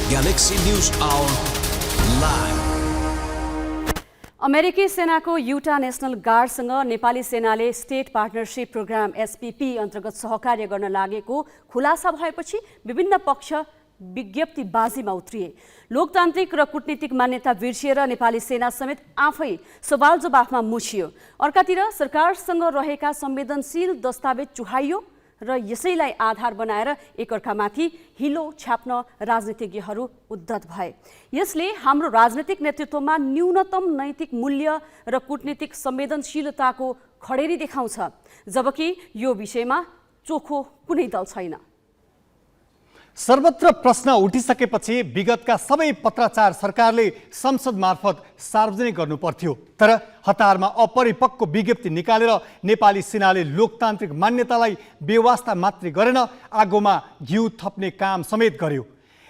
Galaxy News Hour Live. अमेरिकी सेनाको युटा national गार्डसँग Nepali सेनाले स्टेट पार्टनरशिप प्रोग्राम एसपीपी अन्तर्गत सहकार्य गर्न लागेको खुलासा भएपछि विभिन्न पक्ष विज्ञप्तिबाजीमा उत्रिए। लोकतान्त्रिक र कूटनीतिक मान्यता बिर्सिएर नेपाली सेना समेत आफै सवाल जवाफमा मुछियो। अर्कातिर सरकारसँग रहेका संवेदनशील दस्तावेज चुहाइयो र यसैलाई आधार बनाएर एकअर्कामाथि हिलो छाप्न राजनीतिज्ञहरू उद्धत भए। यसले हाम्रो राजनीतिक नेतृत्वमा न्यूनतम नैतिक मूल्य र कूटनीतिक संवेदनशीलताको खडेरी देखाउँछ, जबकि यो विषयमा चोखो कुनै दल छैन। सर्वत्र प्रश्न उठिसकेपछि विगतका सबै पत्राचार सरकारले संसद मार्फत सार्वजनिक गर्नु पर्थ्यो, तर हतारमा अपरिपक्व विज्ञप्ति निकालेर नेपाली सेनाले लोकतान्त्रिक मान्यतालाई बेवास्ता मात्रै गरेन, आगोमा घिउ थप्ने काम समेत गर्यो।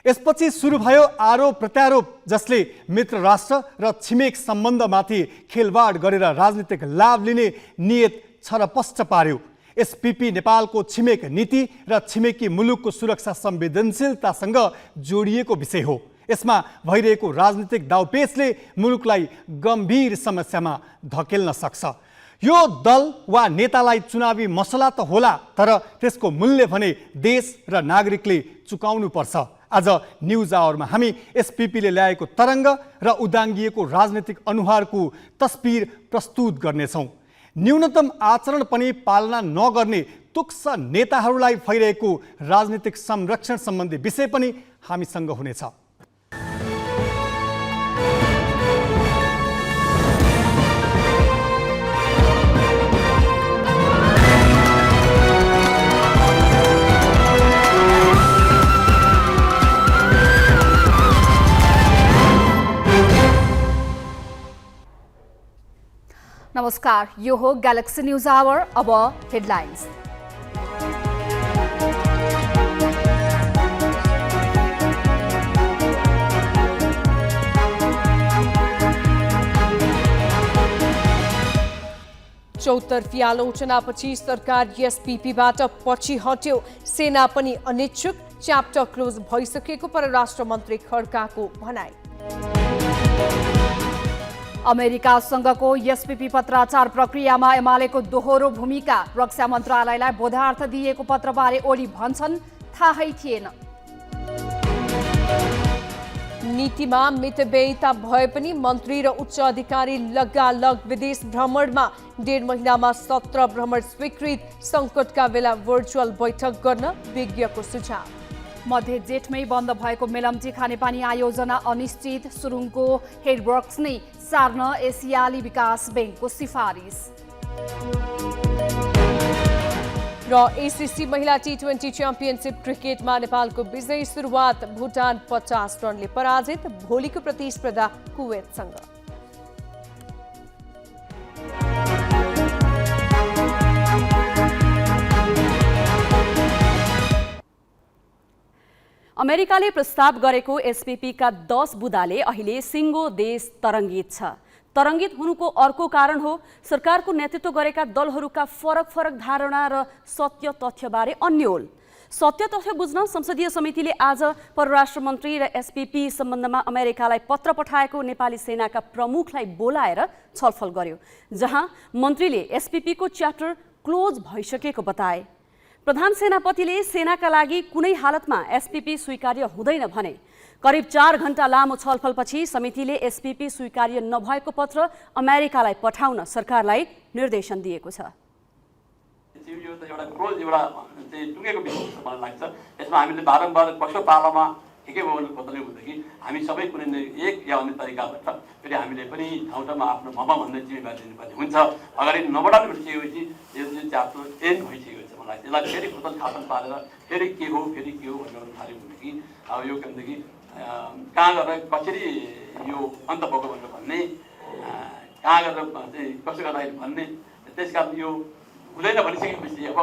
यसपछि सुरु भयो आरोप प्रत्यारोप, जसले मित्र राष्ट्र र छिमेक सम्बन्धमाथि खेलवाड गरेर राजनीतिक लाभ लिने नियत छरपष्ट पार्यो। एसपीपी नेपालको छिमेक नीति र छिमेकी मुलुकको सुरक्षा संवेदनशीलतासँग जोडिएको विषय हो। यसमा भइरहेको राजनीतिक दाउपेचले मुलुकलाई गम्भीर समस्यामा धकेल्न सक्छ। यो दल वा नेतालाई चुनावी मसला त होला, तर त्यसको मूल्य भने देश र नागरिकले चुकाउनु पर्छ। आज न्युज आवरमा हामी एसपीपीले ल्याएको तरङ्ग र उदाङ्गिएको राजनीतिक अनुहारको तस्बिर प्रस्तुत गर्नेछौँ। न्यूनतम आचरण पनि पालना नगर्ने तुक्ष नेताहरूलाई फैरहेको राजनीतिक संरक्षण सम्बन्धी विषय पनि हामीसँग हुनेछ। नमस्कार, यो हो गैलेक्सी न्यूज आवर। अब हेडलाइन्स। चौतर्फी आलोचनापछि सरकार एसपीपीबाट पछि हट्यो। सेना पनि अनिच्छुक, च्याप्टर क्लोज भइसकेको परराष्ट्र मन्त्री खड्काको भनाई। अमेरिकासँगको एसपीपी पत्राचार प्रक्रियामा एमालेको दोहोरो भूमिका। रक्षा मन्त्रालयलाई बोधार्थ दिएको पत्रबारे ओली भन्छन् थाहै थिएन। नीतिमा मितव्ययिता भए पनि मन्त्री र उच्च अधिकारी लगालग विदेश भ्रमणमा। 1.5 महिनामा 17 भ्रमण स्वीकृत। सङ्कटका बेला भर्चुअल बैठक गर्न विज्ञको सुझाव। मध्य जेठमै बन्द भएको मेलम्ची खानेपानी आयोजना अनिश्चित। सुरुङको हेडवर्क्स नै सार्न एसियाली विकास बैंकको सिफारिस। र एसीसी महिला टी20 च्याम्पियनशिप क्रिकेटमा नेपालको विजयी सुरुवात। भुटान 50 रनले पराजित। भोलिको प्रतिस्पर्धा कुवेतसँग। अमेरिकाले प्रस्ताव गरेको एसपीपीका 10 बुदाले अहिले सिङ्गो देश तरङ्गित छ। तरङ्गित हुनुको अर्को कारण हो सरकारको नेतृत्व गरेका दलहरूका फरक धारणा र सत्य तथ्यबारे अन्यल। सत्य तथ्य बुझ्न संसदीय समितिले आज परराष्ट्र मन्त्री र एसपीपी सम्बन्धमा अमेरिकालाई पत्र पठाएको नेपाली सेनाका प्रमुखलाई बोलाएर छलफल गर्यो, जहाँ मन्त्रीले एसपीपीको च्याप्टर क्लोज भइसकेको बताए। प्रधान सेनापतिले सेनाका लागि कुनै हालतमा एसपीपी स्वीकार्य हुँदैन भने। करिब 4 घण्टा लामो छलफलपछि समितिले एसपीपी स्वीकार्य नभएको पत्र अमेरिकालाई पठाउन सरकारलाई निर्देशन दिएको छ। यो त एउटा क्लोज एउटा टुङ्गेको विषय जस्तो मलाई लाग्छ। यसमा हामीले बारम्बार पक्ष पालामा एकै भवन खोज्दै हुँदाखेरि हामी सबै कुनै एक या अन्य तरिकाबाट फेरि हामीले पनि ठाउँ ठाउँमा आफ्नो भमा भन्ने जिम्मेवारी लिनुपर्ने हुन्छ। अगाडि नबढाउने भइसकेपछि यो च्याप्टर एन्ड भइसकेको छ। मलाई यसलाई फेरि खोतन खातन पारेर फेरि के हो भन्ने थाल्यो भनेदेखि अब यो भनेदेखि कहाँ गरेर कसरी यो अन्त भएको भनेर भन्ने, कहाँ गरेर चाहिँ कसो गर्दाखेरि भन्ने। त्यस कारण यो हुँदैन भनिसकेपछि अब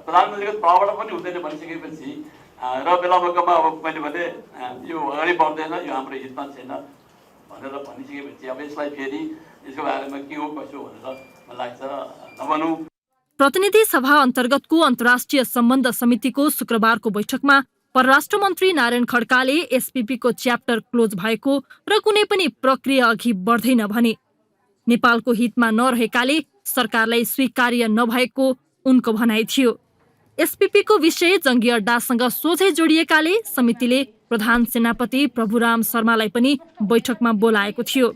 प्रधानमन्त्रीको तहबाट पनि हुँदैन भनिसकेपछि र बेला मौकामा अब मैले भने यो अगाडि बढ्दैन, यो हाम्रो हितमा छैन भनेर भनिसकेपछि अब यसलाई फेरि यसको बारेमा के हो कसो भनेर मलाई लाग्छ नभनौँ। प्रतिनिधि सभा अन्तर्गतको अन्तर्राष्ट्रिय सम्बन्ध समितिको शुक्रबारको बैठकमा परराष्ट्र मन्त्री नारायण खड्काले एसपीपीको च्याप्टर क्लोज भएको र कुनै पनि प्रक्रिया अघि बढ्दैन भने। नेपालको हितमा नरहेकाले सरकारलाई स्वीकार्य नभएको उनको भनाइ थियो। एसपीपीको विषय जङ्गी अड्डासँग सोझै जोडिएकाले समितिले प्रधान सेनापति प्रभुराम शर्मालाई पनि बैठकमा बोलाएको थियो।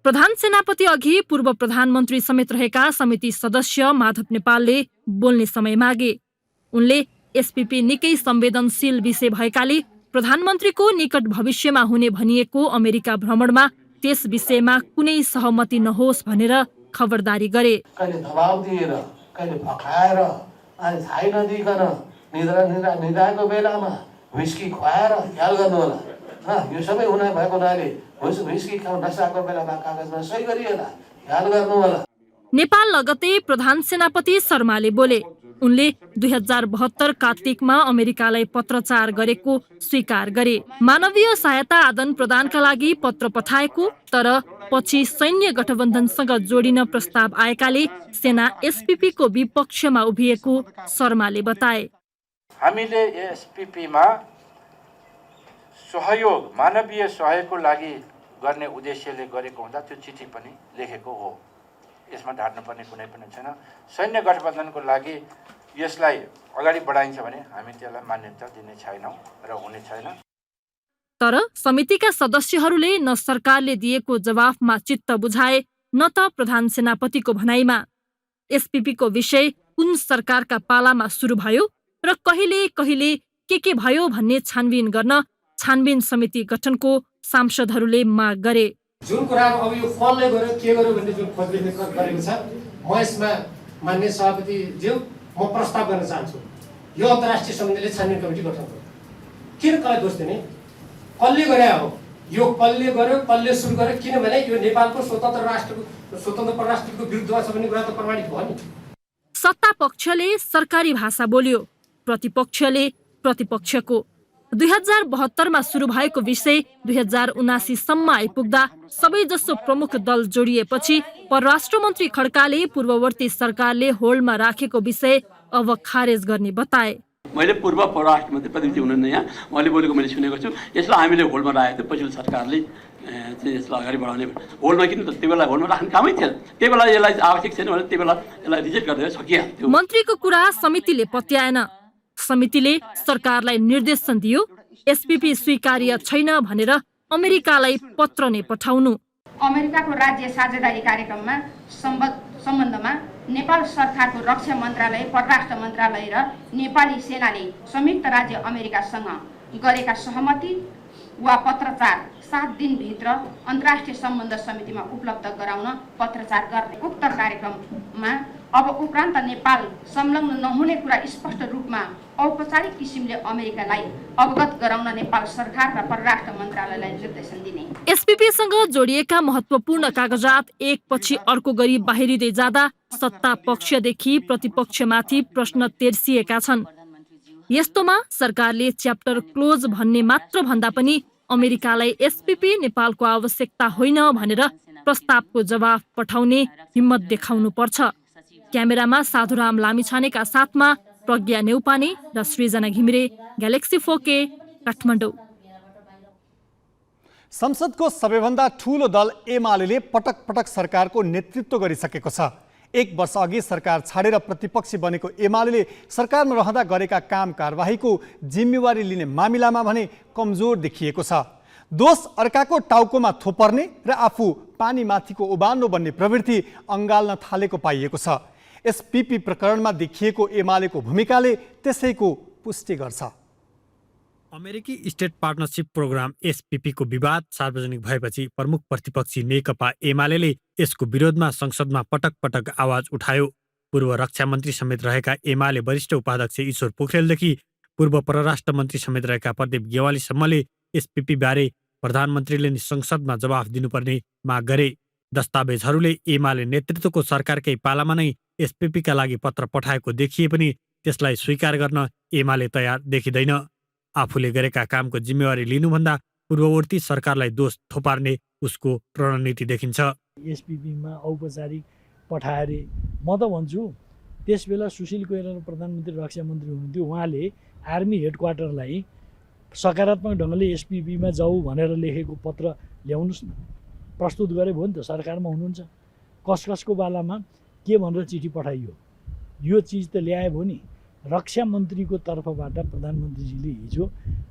प्रधान सेनापति अघि पूर्व प्रधानमन्त्री समेत रहेका समिति सदस्य माधव नेपालले बोल्ने समय मागे। उनले एसपीपी निकै संवेदनशील विषय भएकाले प्रधानमन्त्रीको निकट भविष्यमा हुने भनिएको अमेरिका भ्रमणमा त्यस विषयमा कुनै सहमति नहोस् भनेर खबरदारी गरे। कहिले दबाब दिएर कहिले भखाएर अनि थाहै नदिकन निद्राको बेलामा व्हिस्की खुवाएर ख्याल गर्नु होला। यो सबै हुन भएको हुनाले व्हिस्की नसाको बेलामा कागजमा सही गरिएला ख्याल गर्नु होला। नेपाल लगतै प्रधान सेनापति शर्माले बोले। उनले 2072 कार्तिकमा अमेरिकालाई पत्रचार गरेको स्वीकार गरे। मानवीय सहायता आदान प्रदानका लागि पत्र पठाएको, तर पछि सैन्य गठबन्धनसँग जोडिन प्रस्ताव आएकाले सेना एसपीपीको विपक्षमा उभिएको शर्माले बताए। हामीले एसपीपीमा सहयोग, मानवीय सहयोगको लागि गर्ने उद्देश्यले गरेको हुँदा त्यो चिठी पनि लेखेको हो। यसमा ढाट्नुपर्ने कुनै पनि छैन। सैन्य गठबन्धनको लागि यसलाई अगाडि बढाइन्छ भने हामी त्यसलाई मान्यता दिने छैनौँ र हुने छैन। तर समितिका सदस्यहरूले न सरकारले दिएको जवाफमा चित्त बुझाए न त प्रधान सेनापतिको भनाइमा। एसपीपीको विषय कुन सरकारका पालामा सुरु भयो र कहिले कहिले के भयो भन्ने छानबिन गर्न छानबिन समिति गठनको सांसदहरूले माग गरे। जुन कुराको अब यो कसले गर्यो के गर्यो भन्ने जुन खोजबिन गरेको छ, म यसमा मान्य सभापतिज्यू म प्रस्ताव गर्न चाहन्छु यो अन्तर्राष्ट्रिय समितिले छानबिन कमिटी गठन गर्यो। किन कसलाई दोष दिने? कसले गरे हो? यो कसले गर्यो, कसले सुरु गर्यो? किनभने यो नेपालको स्वतन्त्र परराष्ट्रको विरुद्धमा छ भन्ने कुरा त प्रमाणित भयो नि। सत्ता पक्षले सरकारी भाषा बोल्यो, प्रतिपक्षले प्रतिपक्षको। 2072 मा सुरु भएको विषय 2079 सम्म आइपुग्दा सबैजसो प्रमुख दल जोडिएपछि परराष्ट्र मन्त्री खड्काले पूर्ववर्ती सरकारले होल्डमा राखेको विषय अब खारेज गर्ने बताए। मैले पूर्व परराष्ट्र मन्त्री प्रदीपजी हुनुहुन्न यहाँ, उहाँले बोलेको मैले सुनेको छु। यसलाई हामीले होल्डमा राखेको थियो, पछिल्लो सरकारले यसलाई अगाडि बढाउने होल्डमा, किन त त्यो बेला होल्डमा राख्ने कामै थिएन। त्यही बेला यसलाई आवश्यक छैन भने त्यही बेला यसलाई रिजेक्ट गरेर सकिहाल्थ्यो। मन्त्रीको कुरा समितिले पत्याएन। समितिले सरकारलाई निर्देशन दियो एसपीपी स्वीकार्य छैन भनेर अमेरिकालाई पत्र नै पठाउनु। अमेरिकाको राज्य साझेदारी कार्यक्रममा सम्बन्धमा नेपाल सरकारको रक्षा मन्त्रालय, परराष्ट्र मन्त्रालय र नेपाली सेनाले संयुक्त राज्य अमेरिकासँग गरेका सहमति वा पत्रचार 7 दिनभित्र अन्तर्राष्ट्रिय सम्बन्ध समितिमा उपलब्ध गराउन पत्रचार गर्ने। उक्त कार्यक्रममा अब उपरान्त नेपाल संलग्न नहुने कुरा स्पष्ट रूपमा औपचारिक किसिमले अमेरिकालाई अवगत गराउन नेपाल सरकार र परराष्ट्र मन्त्रालयलाई निर्देशन दिने। एसपीपीसँग जोडिएका महत्त्वपूर्ण कागजात एकपछि अर्को गरी बाहिरिँदै जाँदा सत्ता पक्षदेखि प्रतिपक्षमाथि प्रश्न तेर्सिएका छन्। यस्तोमा सरकारले च्याप्टर क्लोज भन्ने मात्र भन्दा पनि अमेरिकालाई एसपीपी नेपालको आवश्यकता होइन भनेर प्रस्तावको जवाफ पठाउने हिम्मत देखाउनु पर्छ। क्यामेरामा साधुराम लामिछानेका साथमा प्रज्ञा नेउपाने र सृजना घिमिरे, ग्यालेक्सी 4K, काठमाडौँ। संसदको सबैभन्दा ठूलो दल एमाले पटक पटक सरकारको नेतृत्व गरिसकेको छ। 1 वर्ष अघि सरकार छाडेर प्रतिपक्षी बनेको एमाले सरकारमा रहँदा गरेका काम कारबाहीको जिम्मेवारी लिने मामिलामा भने कमजोर देखिएको छ। दोष अर्काको टाउकोमा थोपर्ने र आफू पानीमाथिको उभानो बन्ने प्रवृत्ति अँगाल्न थालेको पाइएको छ। एसपीपी प्रकरणमा देखिएको एमालेको भूमिकाले त्यसैको पुष्टि गर्छ। अमेरिकी स्टेट पार्टनरशिप प्रोग्राम एसपीपीको विवाद सार्वजनिक भएपछि प्रमुख प्रतिपक्षी नेकपा एमाले यसको विरोधमा संसदमा पटक पटक आवाज उठायो। पूर्व रक्षा मन्त्री समेत रहेका एमाले वरिष्ठ उपाध्यक्ष ईश्वर पोखरेलदेखि पूर्व परराष्ट्र मन्त्री समेत रहेका प्रदीप गेवालीसम्मले एसपीपी बारे प्रधानमन्त्रीले संसदमा जवाफ दिनुपर्ने माग गरे। दस्तावेजहरूले एमाले नेतृत्वको सरकारकै पालामा नै एसपीपीका लागि पत्र पठाएको देखिए पनि त्यसलाई स्वीकार गर्न एमाले तयार देखिँदैन। आफूले गरेका कामको जिम्मेवारी लिनुभन्दा पूर्ववर्ती सरकारलाई दोष थोपार्ने उसको रणनीति देखिन्छ। एसपीपीमा औपचारिक पठाए म त भन्छु त्यसबेला सुशील कोइराला प्रधानमन्त्री रक्षा मन्त्री हुनुहुन्थ्यो, उहाँले आर्मी हेडक्वार्टरलाई सकारात्मक ढङ्गले एसपिपीमा जाऊ भनेर लेखेको पत्र ल्याउनुहोस् न, प्रस्तुत गरे भयो नि त, सरकारमा हुनुहुन्छ, कसको बालामा के भनेर चिठी पठाइयो, यो चिज त ल्याए भयो नि। रक्षा मन्त्रीको तर्फबाट प्रधानमन्त्रीजीले हिजो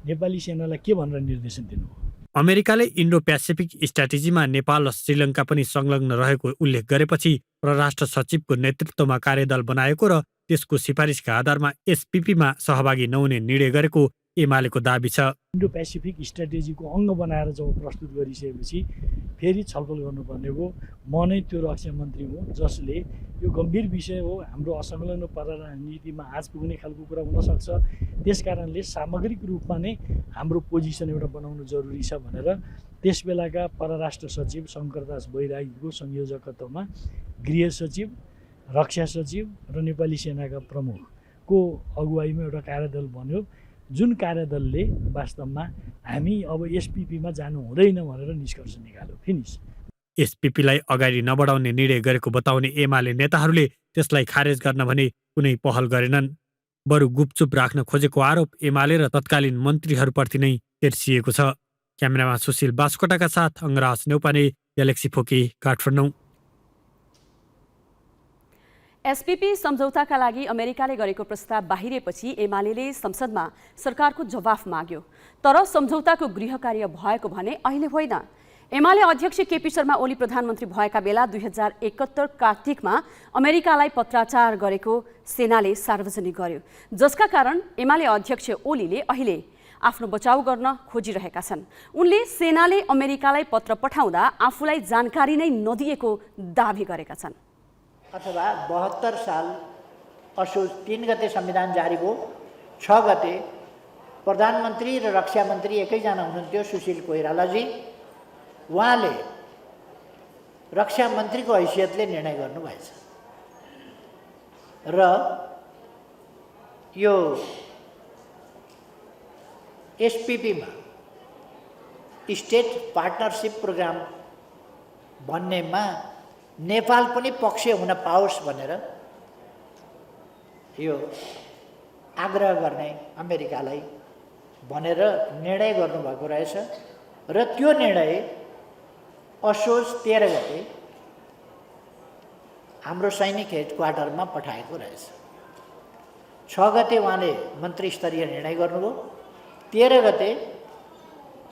नेपाली सेनालाई के भनेर निर्देशन दिनुभयो? अमेरिकाले इन्डो पेसिफिक स्ट्राटेजीमा नेपाल र श्रीलङ्का पनि संलग्न रहेको उल्लेख गरेपछि परराष्ट्र सचिवको नेतृत्वमा कार्यदल बनाएको र त्यसको सिफारिसका आधारमा एसपिपीमा सहभागी नहुने निर्णय गरेको एमालेको दाबी छ। इन्डो पेसिफिक स्ट्राटेजीको अङ्ग बनाएर जब प्रस्तुत गरिसकेपछि फेरि छलफल गर्नुपर्ने हो। म नै त्यो रक्षा मन्त्री हुँ जसले यो गम्भीर विषय हो, हाम्रो असंलग्न परराष्ट्र नीतिमा आँच पुग्ने खालको कुरा हुनसक्छ, त्यसकारणले सामग्रिक रूपमा नै हाम्रो पोजिसन एउटा बनाउनु जरुरी छ भनेर त्यस बेलाका परराष्ट्र सचिव शङ्करदास बैरागीको संयोजकत्वमा गृह सचिव, रक्षा सचिव र नेपाली सेनाका प्रमुखको अगुवाईमा एउटा कार्यदल बन्यो, जुन कार्यदलले वास्तवमा हामी अब एसपिपीमा जानु हुँदैन भनेर निष्कर्ष निकाल्यो। फिनिस। एसपिपीलाई अगाडि नबढाउने निर्णय गरेको बताउने एमाले नेताहरूले त्यसलाई खारेज गर्न भने कुनै पहल गरेनन्। बरु गुपचुप राख्न खोजेको आरोप एमाले र तत्कालीन मन्त्रीहरूप्रति नै तेर्सिएको छ। क्यामेरामा सुशील बास्कोटाका साथ अङ्गराज नेउपाने, ग्यालेक्सी फोकी, काठमाडौँ। एसपीपी सम्झौताका लागि अमेरिकाले गरेको प्रस्ताव बाहिरिएपछि एमाले संसदमा सरकारको जवाफ माग्यो, तर सम्झौताको गृह कार्य भएको भने अहिले होइन। एमाले अध्यक्ष केपी शर्मा ओली प्रधानमन्त्री भएका बेला 2071 कार्तिकमा अमेरिकालाई पत्राचार गरेको सेनाले सार्वजनिक गर्यो, जसका कारण एमाले अध्यक्ष ओलीले अहिले आफ्नो बचाउ गर्न खोजिरहेका छन्। उनले सेनाले अमेरिकालाई पत्र पठाउँदा आफूलाई जानकारी नै नदिएको दावी गरेका छन्। अथवा 72 साल असोज 3 गते संविधान जारी भयो, 6 गते प्रधानमन्त्री र रक्षा मन्त्री एकैजना हुनुहुन्थ्यो, सुशील कोइरालाजी। उहाँले रक्षा मन्त्रीको हैसियतले निर्णय गर्नुभएछ र यो एसपिपीमा स्टेट पार्टनरसिप प्रोग्राम भन्नेमा नेपाल पनि पक्ष हुन पाओस् भनेर यो आग्रह गर्ने अमेरिकालाई भनेर निर्णय गर्नुभएको रहेछ र त्यो निर्णय असोज 13 गते हाम्रो सैनिक हेडक्वार्टरमा पठाएको रहेछ। 6 गते उहाँले मन्त्री स्तरीय निर्णय गर्नुभयो, 13 गते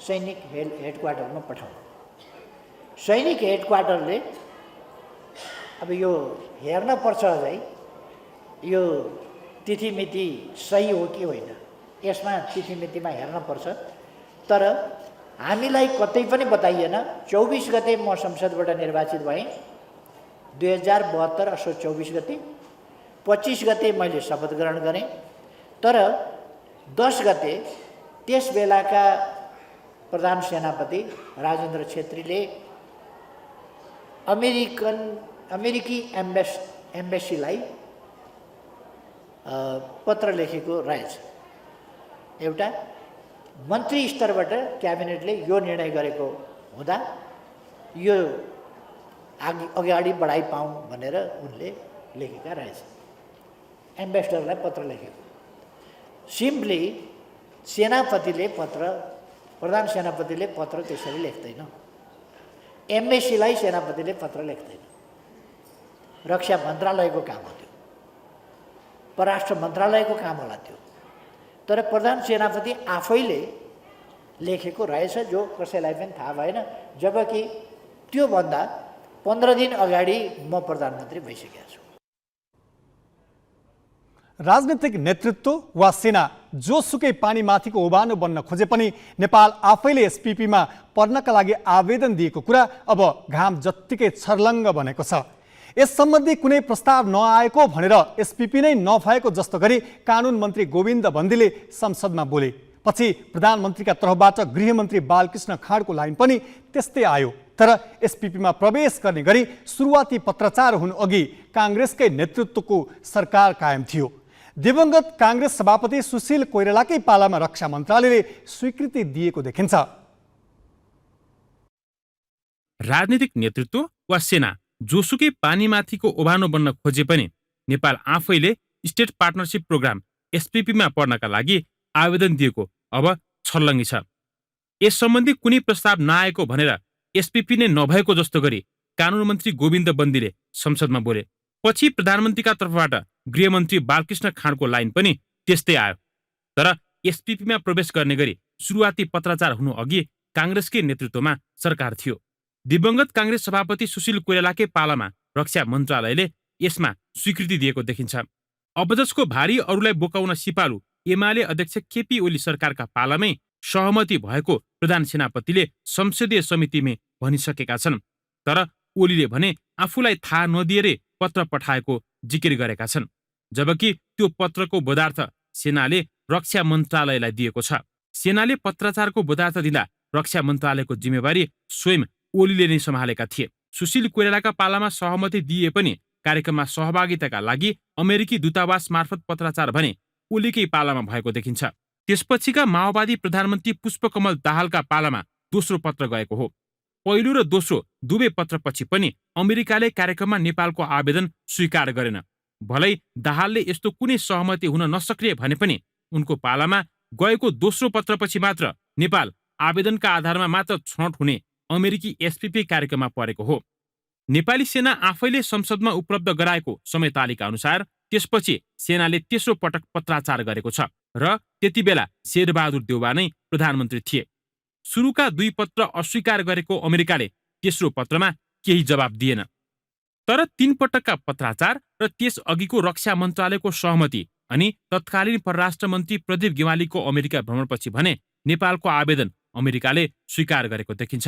सैनिक हेडक्वार्टरमा पठाउनु। सैनिक हेडक्वार्टरले अब यो हेर्न पर्छ अझै यो तिथिमिति सही हो कि होइन, यसमा तिथिमितिमा हेर्न पर्छ। तर हामीलाई कतै पनि बताइएन। 24 गते म संसदबाट निर्वाचित भएँ, 2072 असोज 24 गते। 25 गते मैले शपथ ग्रहण गरेँ, तर 10 गते त्यस बेलाका प्रधान सेनापति राजेन्द्र छेत्रीले अमेरिकी एम्बेसीलाई पत्र लेखेको रहेछ। एउटा मन्त्री स्तरबाट क्याबिनेटले यो निर्णय गरेको हुँदा यो अगाडि बढाइ पाऊँ भनेर उनले लेखेका रहेछ। एम्बेसडरलाई पत्र लेखेको। सिम्पली सेनापतिले पत्र, प्रधान सेनापतिले पत्र त्यसरी लेख्दैन। एमएसीलाई सेनापतिले पत्र लेख्दैन। रक्षा मन्त्रालयको काम हो त्यो, परराष्ट्र मन्त्रालयको काम होला त्यो। तर प्रधान सेनापति आफैले लेखेको रहेछ, जो कसैलाई पनि थाहा भएन, जबकि त्योभन्दा 15 दिन अगाडि म प्रधानमन्त्री भइसकेको छु। राजनीतिक नेतृत्व वा सेना जोसुकै पानीमाथिको ओभानो बन्न खोजे पनि नेपाल आफैले एसपिपीमा पर्नका लागि आवेदन दिएको कुरा अब घाम जत्तिकै छर्लङ्ग बनेको छ। यस सम्बन्धी कुनै प्रस्ताव नआएको भनेर एसपिपी नै नभएको जस्तो गरी कानुन मन्त्री गोविन्द बन्दीले संसदमा बोले। पछि प्रधानमन्त्रीका तर्फबाट गृहमन्त्री बालकृष्ण खाँडको लाइन पनि त्यस्तै आयो। तर एसपिपीमा प्रवेश गर्ने गरी सुरुवाती पत्राचार हुनु अघि काङ्ग्रेसकै नेतृत्वको सरकार कायम थियो। दिवंगत काङ्ग्रेस सभापति सुशील कोइरालाकै पालामा रक्षा मन्त्रालयले स्वीकृति दिएको देखिन्छ। राजनीतिक नेतृत्व वा सेना जोसुकै पानीमाथिको ओभानो बन्न खोजे पनि नेपाल आफैले स्टेट पार्टनरसिप प्रोग्राम एसपीपीमा पर्नका लागि आवेदन दिएको अब छल्लङ्गी छ। यस सम्बन्धी कुनै प्रस्ताव नआएको भनेर एसपीपी नै नभएको जस्तो गरी कानुन मन्त्री गोविन्द बन्दीले संसदमा बोले। पछि प्रधानमन्त्रीका तर्फबाट गृहमन्त्री बालकृष्ण खाँडको लाइन पनि त्यस्तै आयो। तर एसपीपीमा प्रवेश गर्ने गरी सुरुवाती पत्राचार हुनु अघि काङ्ग्रेसकै नेतृत्वमा सरकार थियो। दिवंगत काङ्ग्रेस सभापति सुशील कोइरालाकै पालामा रक्षा मन्त्रालयले यसमा स्वीकृति दिएको देखिन्छ। अपजसको भारी अरूलाई बोकाउन सिपालु एमाले अध्यक्ष केपी ओली सरकारका पालामै सहमति भएको प्रधान सेनापतिले संसदीय समितिमा भनिसकेका छन्। तर ओलीले भने आफूलाई थाहा नदिएरै पत्र पठाएको जिकिर गरेका छन्, जबकि त्यो पत्रको बोधार्थ सेनाले रक्षा मन्त्रालयलाई दिएको छ। सेनाले पत्राचारको बोधार्थ दिँदा रक्षा मन्त्रालयको जिम्मेवारी स्वयं ओलीले नै सम्हालेका थिए। सुशील कोइरालाका पालामा सहमति दिए पनि कार्यक्रममा सहभागिताका लागि अमेरिकी दूतावास मार्फत पत्राचार भने ओलीकै पालामा भएको देखिन्छ। त्यसपछिका माओवादी प्रधानमन्त्री पुष्पकमल दाहालका पालामा दोस्रो पत्र गएको हो। पहिलो र दोस्रो दुवै पत्रपछि पनि अमेरिकाले कार्यक्रममा नेपालको आवेदन स्वीकार गरेन। भलै दाहालले यस्तो कुनै सहमति हुन नसक्ने भने पनि उनको पालामा गएको दोस्रो पत्रपछि मात्र नेपाल आवेदनका आधारमा मात्र छनौट हुने अमेरिकी एसपीपी कार्यक्रममा परेको हो। नेपाली सेना आफैले संसदमा उपलब्ध गराएको समय तालिका अनुसार त्यसपछि सेनाले तेस्रो पटक पत्राचार गरेको छ र त्यति बेला शेरबहादुर देउवा नै प्रधानमन्त्री थिए। सुरुका दुई पत्र अस्वीकार गरेको अमेरिकाले तेस्रो पत्रमा केही जवाब दिएन। तर तीन पटकका पत्राचार र त्यस अघिको रक्षा मन्त्रालयको सहमति अनि तत्कालीन परराष्ट्र मन्त्री प्रदीप गेवालीको अमेरिका भ्रमणपछि भने नेपालको आवेदन अमेरिकाले स्वीकार गरेको देखिन्छ।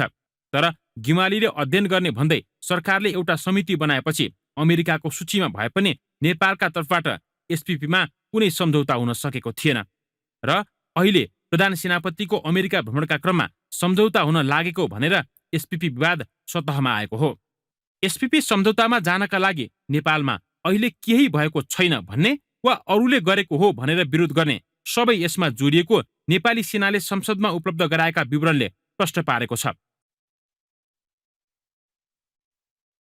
तर गेवालीले अध्ययन गर्ने भन्दै सरकारले एउटा समिति बनाएपछि अमेरिकाको सूचीमा भए पनि नेपालका तर्फबाट एसपीपीमा कुनै सम्झौता हुन सकेको थिएन र अहिले प्रधान सेनापतिको अमेरिका भ्रमणका क्रममा सम्झौता हुन लागेको भनेर एसपीपी विवाद सतहमा आएको हो। एसपीपी सम्झौतामा जानका लागि नेपालमा अहिले केही भएको छैन भन्ने वा अरूले गरेको हो भनेर विरोध गर्ने सबै यसमा जोडिएको नेपाली सेनाले संसदमा उपलब्ध गराएका विवरणले प्रष्ट पारेको छ।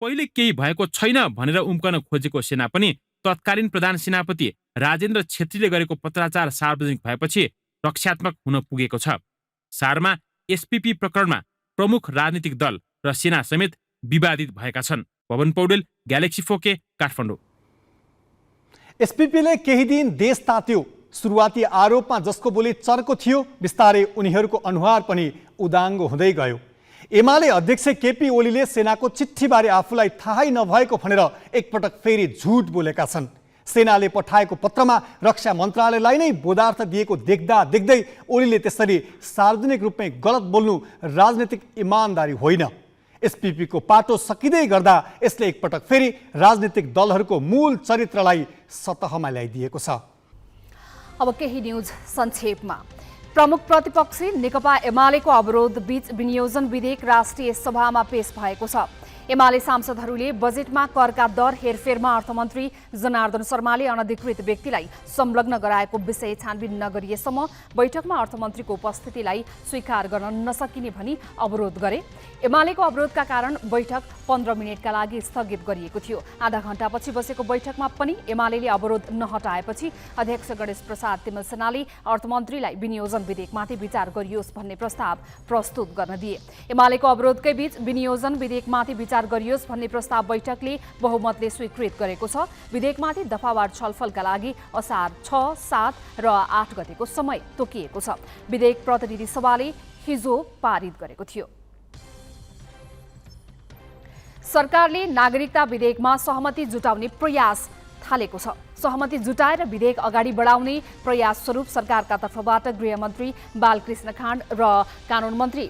पहिले केही भएको छैन भनेर उम्कन खोजेको सेना पनि तत्कालीन प्रधान सेनापति राजेन्द्र छेत्रीले गरेको पत्राचार सार्वजनिक भएपछि रक्षात्मक हुन पुगेको छ। सारमा एसपीपी प्रकरणमा प्रमुख राजनीतिक दल र सेना समेत विवादित भएका छन्। Pawan Poudel, Galaxy 4K, Kathmandu. एसपीपीले केही दिन देश तात्यो। सुरुवाती आरोपमा जसको बोली चर्को थियो, बिस्तारै उनीहरूको अनुहार पनि उदाङ्गो हुँदै गयो। एमाले अध्यक्ष केपी ओलीले सेनाको चिठ्ठीबारे आफूलाई थाहै नभएको भनेर एकपटक फेरि झुट बोलेका छन्। सेनाले पठाएको पत्रमा रक्षा मन्त्रालयलाई नै बोधार्थ दिएको देख्दा देख्दै ओलीले त्यसरी सार्वजनिक रूपमै गलत बोल्नु राजनीतिक इमानदारी होइन। एसपीपीको पाटो सकिँदै गर्दा यसले एकपटक फेरि राजनीतिक दलहरूको मूल चरित्रलाई सतहमा ल्याइदिएको छ। अब केही न्युज संक्षेपमा। प्रमुख प्रतिपक्षी नेकपा एमालेको अवरोध बीच विनियोजन विधेयक राष्ट्रिय सभामा पेश भएको छ। एमाले सांसदहरूले बजेटमा करका दर हेरफेरमा अर्थमन्त्री जनार्दन शर्माले अनधिकृत व्यक्तिलाई संलग्न गराएको विषय छानबिन नगरिएसम्म बैठकमा अर्थमन्त्रीको उपस्थितिलाई स्वीकार गर्न नसकिने भनी अवरोध गरे। एमालेको अवरोधका कारण बैठक 15 मिनटका लागि स्थगित गरिएको थियो। आधा घण्टापछि बसेको बैठकमा पनि एमालेले अवरोध नहटाएपछि अध्यक्ष गणेश प्रसाद तिमल सेनाले अर्थमन्त्रीलाई विनियोजन विधेयकमाथि विचार गरियोस् भन्ने प्रस्ताव प्रस्तुत गर्न दिए। एमालेको अवरोधकै बीच विनियोजन विधेयकमाथि विचार गरियोस् भन्ने प्रस्ताव बैठकले बहुमतले स्वीकृत गरेको छ। विधेयकमाथि दफावार छलफलका लागि असार 6, 7 र 8 गतेको समय तोकिएको छ। विधेयक प्रतिनिधि सभाले हिजो पारित गरेको थियो। सरकारले नागरिकता विधेयकमा सहमति जुटाउने प्रयास थालेको छ। सहमति जुटाएर विधेयक अगाडि बढाउने प्रयास स्वरूप सरकारका तर्फबाट गृहमन्त्री बालकृष्ण खाँड र कानुन मन्त्री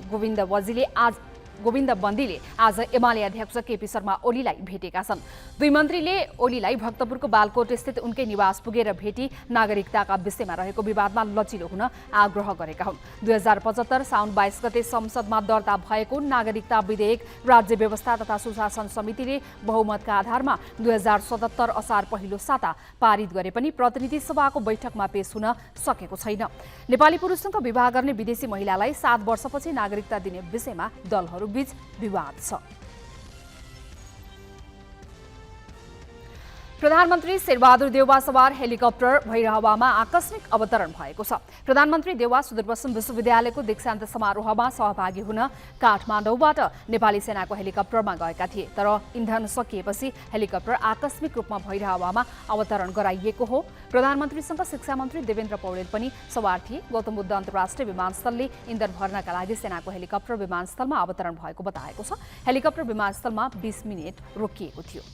गोविन्द बन्दीले आज एमाले अध्यक्ष केपी शर्मा ओलीलाई भेटेका छन्। दुई मन्त्रीले ओलीलाई भक्तपुरको बालकोट स्थित उनकै निवास पुगेर भेटी नागरिकताका विषयमा रहेको विवादमा लचिलो हुन आग्रह गरेका हुन्। 2075 साउन 22 गते संसदमा दर्ता भएको नागरिकता विधेयक राज्य व्यवस्था तथा सुशासन समितिले बहुमतका आधारमा 2077 असार पहिलो साता पारित गरे पनि प्रतिनिधि सभाको बैठकमा पेश हुन सकेको छैन। नेपाली पुरुषसँग विवाह गर्ने विदेशी महिलालाई 7 वर्षपछि नागरिकता दिने विषयमा दलहरू बीच विवाद छ। प्रधानमन्त्री शेरबहादुर देउवा सवार हेलिकप्टर भैरहवामा आकस्मिक अवतरण भएको छ। प्रधानमन्त्री देउवा सुदूरपश्चिम विश्वविद्यालयको दीक्षान्त समारोहमा सहभागी हुन काठमाडौँबाट नेपाली सेनाको हेलिकप्टरमा गएका थिए, तर इन्धन सकिएपछि हेलिकप्टर आकस्मिक रूपमा भैरहवामा अवतरण गराइएको हो। प्रधानमन्त्रीसँग शिक्षा मन्त्री देवेन्द्र पौडेल पनि सवार थिए। गौतम बुद्ध अन्तर्राष्ट्रिय विमानस्थलले इन्धन भर्नका लागि सेनाको हेलिकप्टर विमानस्थलमा अवतरण भएको बताएको छ। हेलिकप्टर विमानस्थलमा 20 मिनेट रोकिएको थियो।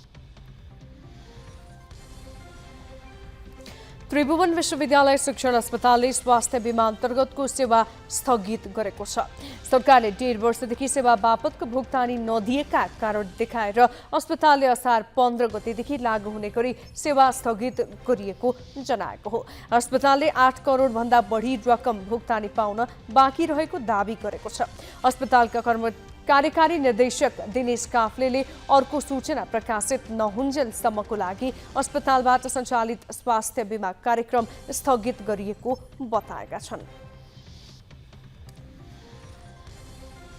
त्रिभुवन विश्वविद्यालय शिक्षण अस्पतालले स्वास्थ्य बीमा अन्तर्गतको सेवा स्थगित गरेको छ। सरकारले 1.5 वर्षदेखि सेवा बापतको भुक्तानी नदिएका कारण देखाएर अस्पतालले असार 15 गतेदेखि लागू हुने गरी सेवा स्थगित गरिएको जनाएको हो। अस्पतालले 8 करोड भन्दा बढी रकम भुक्तानी पाउन बाँकी रहेको दावी गरेको छ। अस्पतालका कार्यकारी निर्देशक दिनेश काफ्लेले अर्को सूचना प्रकाशित नहुन्जेलसम्मको लागि अस्पतालबाट सञ्चालित स्वास्थ्य बीमा कार्यक्रम स्थगित गरिएको बताएका छन्।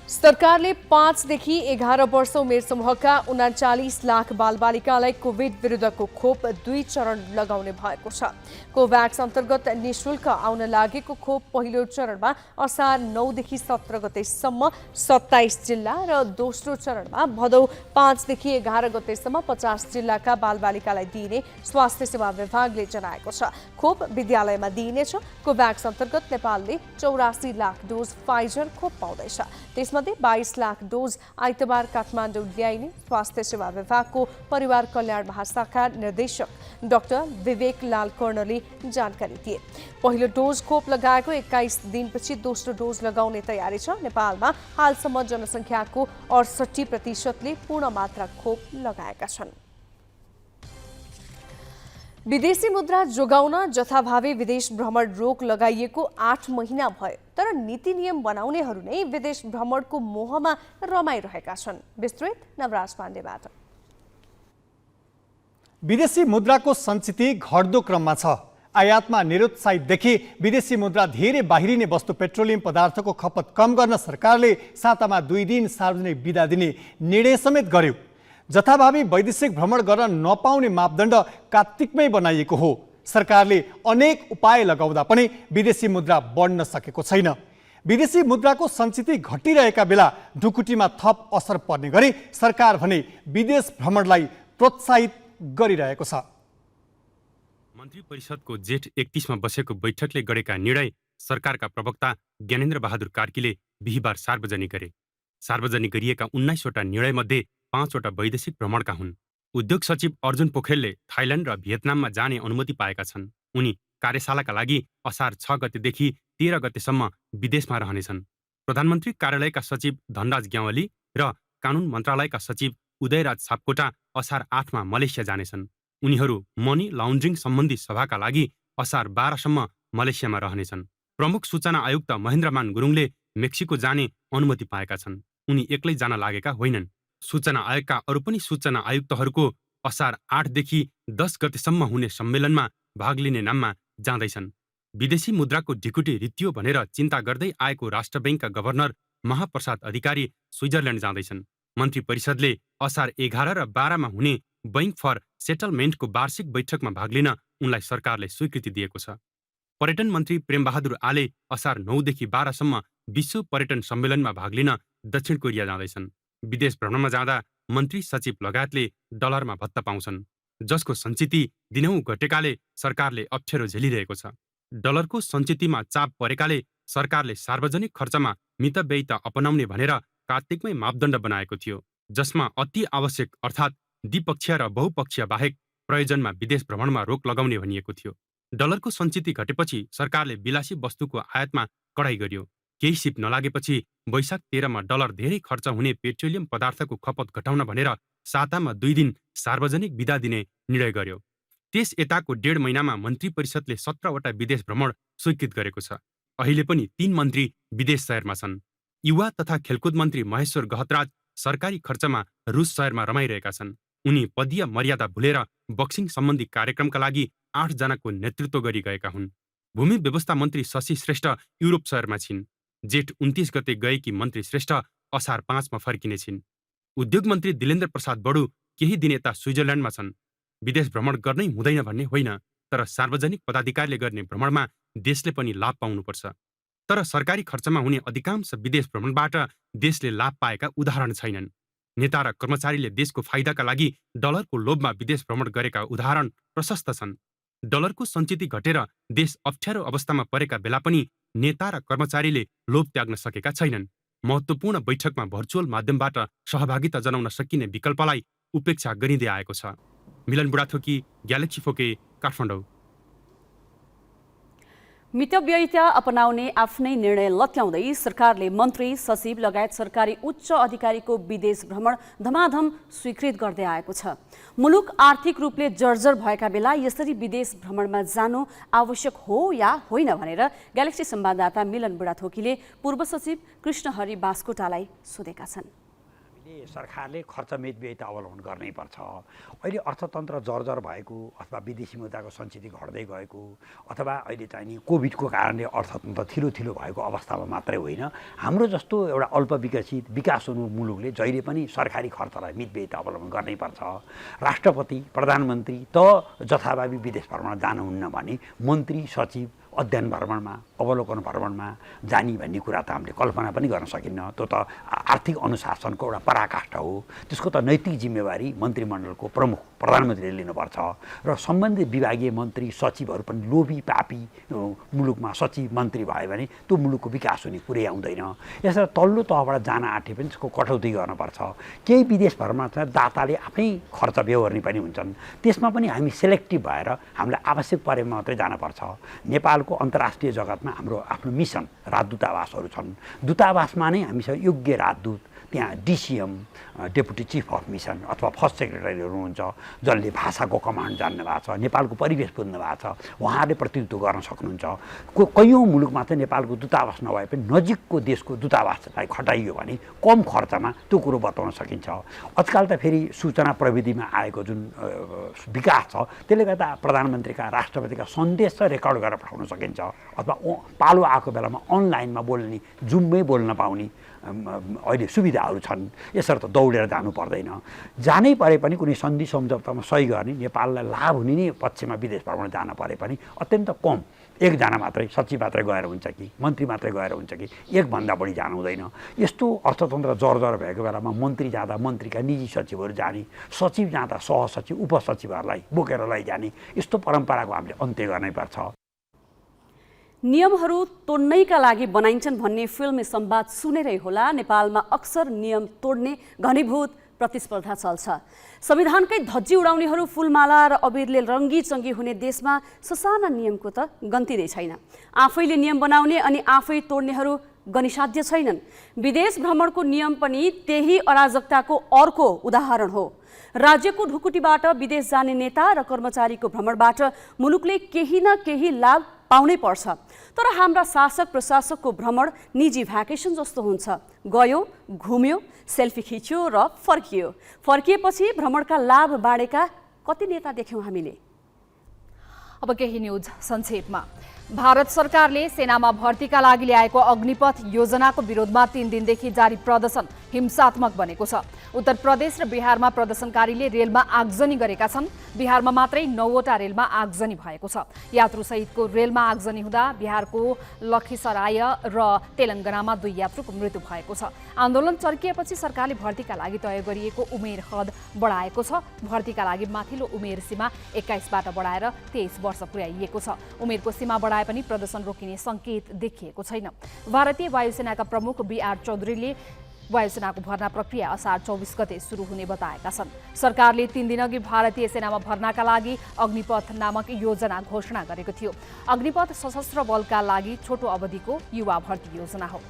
सरकारले 5 देखि 11 वर्ष उमेर समूहका 39 लाख बालबालिकालाई कोभिड विरुद्धको खोप 2 चरण लगाउने भएको छ। कोभ्याक्स अन्तर्गत निःशुल्क आउन लागेको खोप पहिलो चरणमा असार 9 देखि 17 गतेसम्म 27 जिल्ला र दोस्रो चरणमा भदौ 5 देखि 11 गतेसम्म 50 जिल्लाका बालबालिकालाई दिइने स्वास्थ्य सेवा विभागले जनाएको छ। खोप विद्यालयमा दिइनेछ। कोभ्याक्स अन्तर्गत नेपालले 84 लाख डोज फाइजर खोप पाउँदैछ। त्यसमध्ये 22 लाख डोज आइतबार काठमाडौँ ल्याइने स्वास्थ्य सेवा विभागको परिवार कल्याण महाशाखा निर्देशक डाक्टर विवेक लाल कर्णले जानकारी दिए। पहिलो डोज खोप लगाएको 21 दिनपछि दोस्रो डोज लगाउने तयारी छ। नेपालमा हालसम्म जनसङ्ख्याको 68% पूर्ण मात्रा खोप लगाएका छन्। विदेशी मुद्रा जोगाउन जथाभावी विदेश भ्रमण रोक लगाइएको 8 महिना भयो, तर नीति नियम बनाउनेहरू नै विदेश भ्रमणको मोहमा रमाइरहेका छन्। विस्तृत नवराज पाण्डेबाट। विदेशी मुद्राको सञ्चिति घट्दो क्रममा छ। आयातमा निरुत्साहितदेखि विदेशी मुद्रा धेरै बाहिरिने वस्तु पेट्रोलियम पदार्थको खपत कम गर्न सरकारले सातामा 2 दिन सार्वजनिक बिदा दिने निर्णय समेत गर्यो। जथाभावी वैदेशिक भ्रमण गर्न नपाउने मापदण्ड कार्तिकमै बनाइएको हो। सरकारले अनेक उपाय लगाउँदा पनि विदेशी मुद्रा बढ्न सकेको छैन। विदेशी मुद्राको सञ्चिति घटिरहेका बेला ढुकुटीमा थप असर पर्ने गरी सरकार भने विदेश भ्रमणलाई प्रोत्साहित गरिरहेको छ। मन्त्री परिषदको जेठ 31 मा बसेको बैठकले गरेका निर्णय सरकारका प्रवक्ता ज्ञानेन्द्र बहादुर कार्कीले बिहिबार सार्वजनिक गरे। सार्वजनिक गरिएका 19 वटा निर्णयमध्ये 5 वटा वैदेशिक भ्रमणका हुन्। उद्योग सचिव अर्जुन पोखरेलले थाइल्याण्ड र भियतनाममा जाने अनुमति पाएका छन्। उनी कार्यशालाका लागि असार 6 गतेदेखि 13 गतेसम्म विदेशमा रहनेछन्। प्रधानमन्त्री कार्यालयका सचिव धनराज ग्यावाली र कानुन मन्त्रालयका सचिव उदयराज सापकोटा असार 8 मा मलेसिया जानेछन्। उनीहरू मनी लाउन्ड्रिङ सम्बन्धी सभाका लागि असार 12 सम्म मलेसियामा रहनेछन्। प्रमुख सूचना आयुक्त महेन्द्रमान गुरुङले मेक्सिको जाने अनुमति पाएका छन्। उनी एक्लै जान लागेका होइनन्। सूचना आयोगका अरू पनि सूचना आयुक्तहरूको असार 8 देखि 10 गतेसम्म हुने सम्मेलनमा भाग लिने नाममा जाँदैछन्। विदेशी मुद्राको ढिकुटी रित्तियो भनेर चिन्ता गर्दै आएको राष्ट्र बैङ्कका गभर्नर महाप्रसाद अधिकारी स्विजरल्याण्ड जाँदैछन्। मन्त्री परिषदले असार 11 र 12 मा हुने बैङ्क फर सेटलमेन्टको वार्षिक बैठकमा भाग लिन उनलाई सरकारले स्वीकृति दिएको छ। पर्यटन मन्त्री प्रेमबहादुर आले असार 9 देखि 12 सम्म विश्व पर्यटन सम्मेलनमा भाग लिन दक्षिण कोरिया जाँदैछन्। विदेश भ्रमणमा जाँदा मन्त्री सचिव लगायतले डलरमा भत्ता पाउँछन्, जसको सञ्चिति दिनहुँ घटेकाले सरकारले अप्ठ्यारो झेलिरहेको छ। डलरको सञ्चितिमा चाप परेकाले सरकारले सार्वजनिक खर्चमा मितव्ययिता अपनाउने भनेर कार्तिकमै मापदण्ड बनाएको थियो, जसमा अति आवश्यक अर्थात् द्विपक्षीय र बहुपक्षीय बाहेक प्रयोजनमा विदेश भ्रमणमा रोक लगाउने भनिएको थियो। डलरको सञ्चिति घटेपछि सरकारले विलासी वस्तुको आयातमा कडाई गर्यो। केही सिप नलागेपछि वैशाख 13 मा डलर धेरै खर्च हुने पेट्रोलियम पदार्थको खपत घटाउन भनेर सातामा 2 दिन सार्वजनिक बिदा दिने निर्णय गर्यो। त्यस यताको 1.5 महिनामा मन्त्री परिषदले 17 वटा विदेश भ्रमण स्वीकृत गरेको छ। अहिले पनि 3 मन्त्री विदेश शहरमा छन्। युवा तथा खेलकुद मन्त्री महेश्वर गहतराज सरकारी खर्चमा रुस शहरमा रमाइरहेका छन्। उनी पदीय मर्यादा भुलेर बक्सिङ सम्बन्धी कार्यक्रमका लागि 8 जनाको नेतृत्व गरी गएका हुन्। भूमि व्यवस्था मन्त्री शशि श्रेष्ठ युरोप शहरमा छिन्। जेठ 29 गते गएकी मन्त्री श्रेष्ठ असार 5 मा फर्किने छिन्। उद्योग मन्त्री दिलेन्द्र प्रसाद बडु केही दिन यता स्विजरल्याण्डमा छन्। विदेश भ्रमण गर्नै हुँदैन भन्ने होइन, तर सार्वजनिक पदाधिकारीले गर्ने भ्रमणमा देशले पनि लाभ पाउनुपर्छ। तर सरकारी खर्चमा हुने अधिकांश विदेश भ्रमणबाट देशले लाभ पाएका उदाहरण छैनन्। नेता र कर्मचारीले देशको फाइदाका लागि डलरको लोभमा विदेश भ्रमण गरेका उदाहरण प्रशस्त छन्। डलरको सञ्चिति घटेर देश अप्ठ्यारो अवस्थामा परेका बेला पनि नेता र कर्मचारीले लोभ त्याग्न सकेका छैनन्। महत्त्वपूर्ण बैठकमा भर्चुअल माध्यमबाट सहभागिता जनाउन सकिने विकल्पलाई उपेक्षा गरिँदै आएको छ। मिलन बुढाथोकी, ग्यालेक्सी फोके, काठमाडौँ। मितव्ययिता अपनाउने आफ्नै निर्णय लत्याउँदै सरकारले मन्त्री, सचिव लगायत सरकारी उच्च अधिकारीको विदेश भ्रमण धमाधम स्वीकृत गर्दै आएको छ। मुलुक आर्थिक रूपले जर्जर भएका बेला यसरी विदेश भ्रमणमा जानु आवश्यक हो या होइन भनेर ग्यालेक्सी संवाददाता मिलन बुढाथोकीले पूर्व सचिव कृष्णहरि बास्कोटालाई सोधेका छन्। सरकारले खर्च मितव्ययिता अवलम्बन गर्नै पर्छ। अहिले अर्थतन्त्र जर्जर भएको अथवा विदेशी मुद्राको सञ्चिति घट्दै गएको अथवा अहिले चाहिँ नि कोभिडको कारणले अर्थतन्त्र थिलो भएको अवस्थामा मात्रै होइन, हाम्रो जस्तो एउटा अल्प विकसित विकासोन्मुख मुलुकले जहिले पनि सरकारी खर्चलाई मितव्ययिता अवलम्बन गर्नै पर्छ। राष्ट्रपति, प्रधानमन्त्री त जथाभावी विदेश भ्रमण जानुहुन्न भने मन्त्री, सचिव अध्ययन भ्रमणमा, अवलोकन भ्रमणमा जाने भन्ने कुरा त हामीले कल्पना पनि गर्न सकिन्न। त्यो त आर्थिक अनुशासनको एउटा पराकाष्ठा हो। त्यसको त नैतिक जिम्मेवारी मन्त्रीमण्डलको प्रमुख प्रधानमन्त्रीले लिनुपर्छ र सम्बन्धित विभागीय मन्त्री, सचिवहरू पनि लोभी पापी मुलुकमा सचिव मन्त्री भयो भने त्यो मुलुकको विकास हुने कुरै आउँदैन। यसरी तल्लो तहबाट जान आँटे पनि त्यसको कटौती गर्नुपर्छ। केही विदेश भ्रमण चाहिँ दाताले आफ्नै खर्च बेहोर्ने पनि हुन्छन्, त्यसमा पनि हामी सेलेक्टिभ भएर हामीलाई आवश्यक परेमा मात्रै जानपर्छ। नेपालको अन्तर्राष्ट्रिय जगतमा हाम्रो आफ्नो मिसन राजदूतावासहरू छन्। दूतावासमा नै हामीसँग योग्य राजदूत, त्यहाँ DCM, deputy chief of mission अथवा फर्स्ट सेक्रेटरीहरू हुनुहुन्छ जसले भाषाको कमान्ड जान्नु भएको छ, नेपालको परिवेश बुझ्नु भएको छ, उहाँहरूले प्रतिनिधित्व गर्न सक्नुहुन्छ। कैयौँ मुलुकमा चाहिँ नेपालको दूतावास नभए पनि नजिकको देशको दूतावासलाई खटाइयो भने कम खर्चमा त्यो कुरो बताउन सकिन्छ। आजकल त फेरि सूचना प्रविधिमा आएको जुन विकास छ त्यसले गर्दा प्रधानमन्त्रीका, राष्ट्रपतिका सन्देश चाहिँ रेकर्ड गरेर पठाउन सकिन्छ अथवा पालो आएको बेलामा अनलाइनमा बोल्ने, जुममै बोल्न पाउने अहिले सुविधाहरू छन्। यसर्थ दौडेर जानु पर्दैन। जानै परे पनि कुनै सन्धि सम्झौतामा सही गर्ने, नेपाललाई लाभ हुने नै पक्षमा विदेश भ्रमण जान परे पनि अत्यन्त कम, एकजना मात्रै, सचिव मात्रै गएर हुन्छ कि मन्त्री मात्रै गएर हुन्छ कि एकभन्दा बढी जानु हुँदैन। यस्तो अर्थतन्त्र जर्जर भएको बेलामा मन्त्री जाँदा मन्त्रीका निजी सचिवहरू जाने, सचिव जाँदा सहसचिव, उपसचिवहरूलाई बोकेर लैजाने, यस्तो परम्पराको हामीले अन्त्य गर्नै पर्छ। नियमहरू तोड्नैका लागि बनाइन्छन् भन्ने फिल्मी संवाद सुनेरै होला नेपालमा अक्सर नियम तोड्ने घनीभूत प्रतिस्पर्धा चल्छ। संविधानकै धज्जी उडाउनेहरू फुलमाला र अबिरले रङ्गी-चङ्गी हुने देशमा ससाना नियमको त गन्ती नै छैन। आफैले नियम बनाउने अनि आफै तोड्नेहरू गनिसाध्य छैनन्। विदेश भ्रमणको नियम पनि त्यही अराजकताको अर्को उदाहरण हो। राज्यको ढुकुटीबाट विदेश जाने नेता र कर्मचारीको भ्रमणबाट मुलुकले केही न केही लाभ पाउनै पर्छ। तर हाम्रा शासक प्रशासकको भ्रमण निजी भ्याकेसन जस्तो हुन्छ। गयो, घुम्यो, सेल्फी खिच्यो र फर्कियो। फर्किएपछि भ्रमणका लाभ बाँडेका कति नेता देख्यौँ हामीले। अब केही न्युज संक्षेपमा। भारत सरकारले सेनामा भर्तीका लागि ल्याएको अग्निपथ योजनाको विरोधमा 3 दिनदेखि जारी प्रदर्शन हिंसात्मक बनेको छ। उत्तर प्रदेश र बिहारमा प्रदर्शनकारीले रेलमा आगजनी गरेका छन्। बिहारमा मात्रै 9वटा रेलमा आगजनी भएको छ। यात्रुसहितको रेलमा आगजनी हुँदा बिहारको लखीसराय र तेलङ्गानामा 2 यात्रुको मृत्यु भएको छ। आन्दोलन चर्किएपछि सरकारले भर्तीका लागि तय गरिएको उमेर हद बढाएको छ। भर्तीका लागि माथिल्लो उमेर सीमा 21बाट बढाएर 23 वर्ष पुर्याइएको छ। उमेरको सीमा बढाए पनि प्रदर्शन रोकिने संकेत देखिएको छैन। भारतीय वायुसेनाका प्रमुख BR चौधरीले वायुसेनाको भर्ना प्रक्रिया असार 24 गते सुरु हुने बताएका छन्। सरकारले 3 दिनअघि भारतीय सेनामा भर्नाका लागि अग्निपथ नामक योजना घोषणा गरेको थियो। अग्निपथ सशस्त्र बलका लागि छोटो अवधिको युवा भर्ती योजना हो।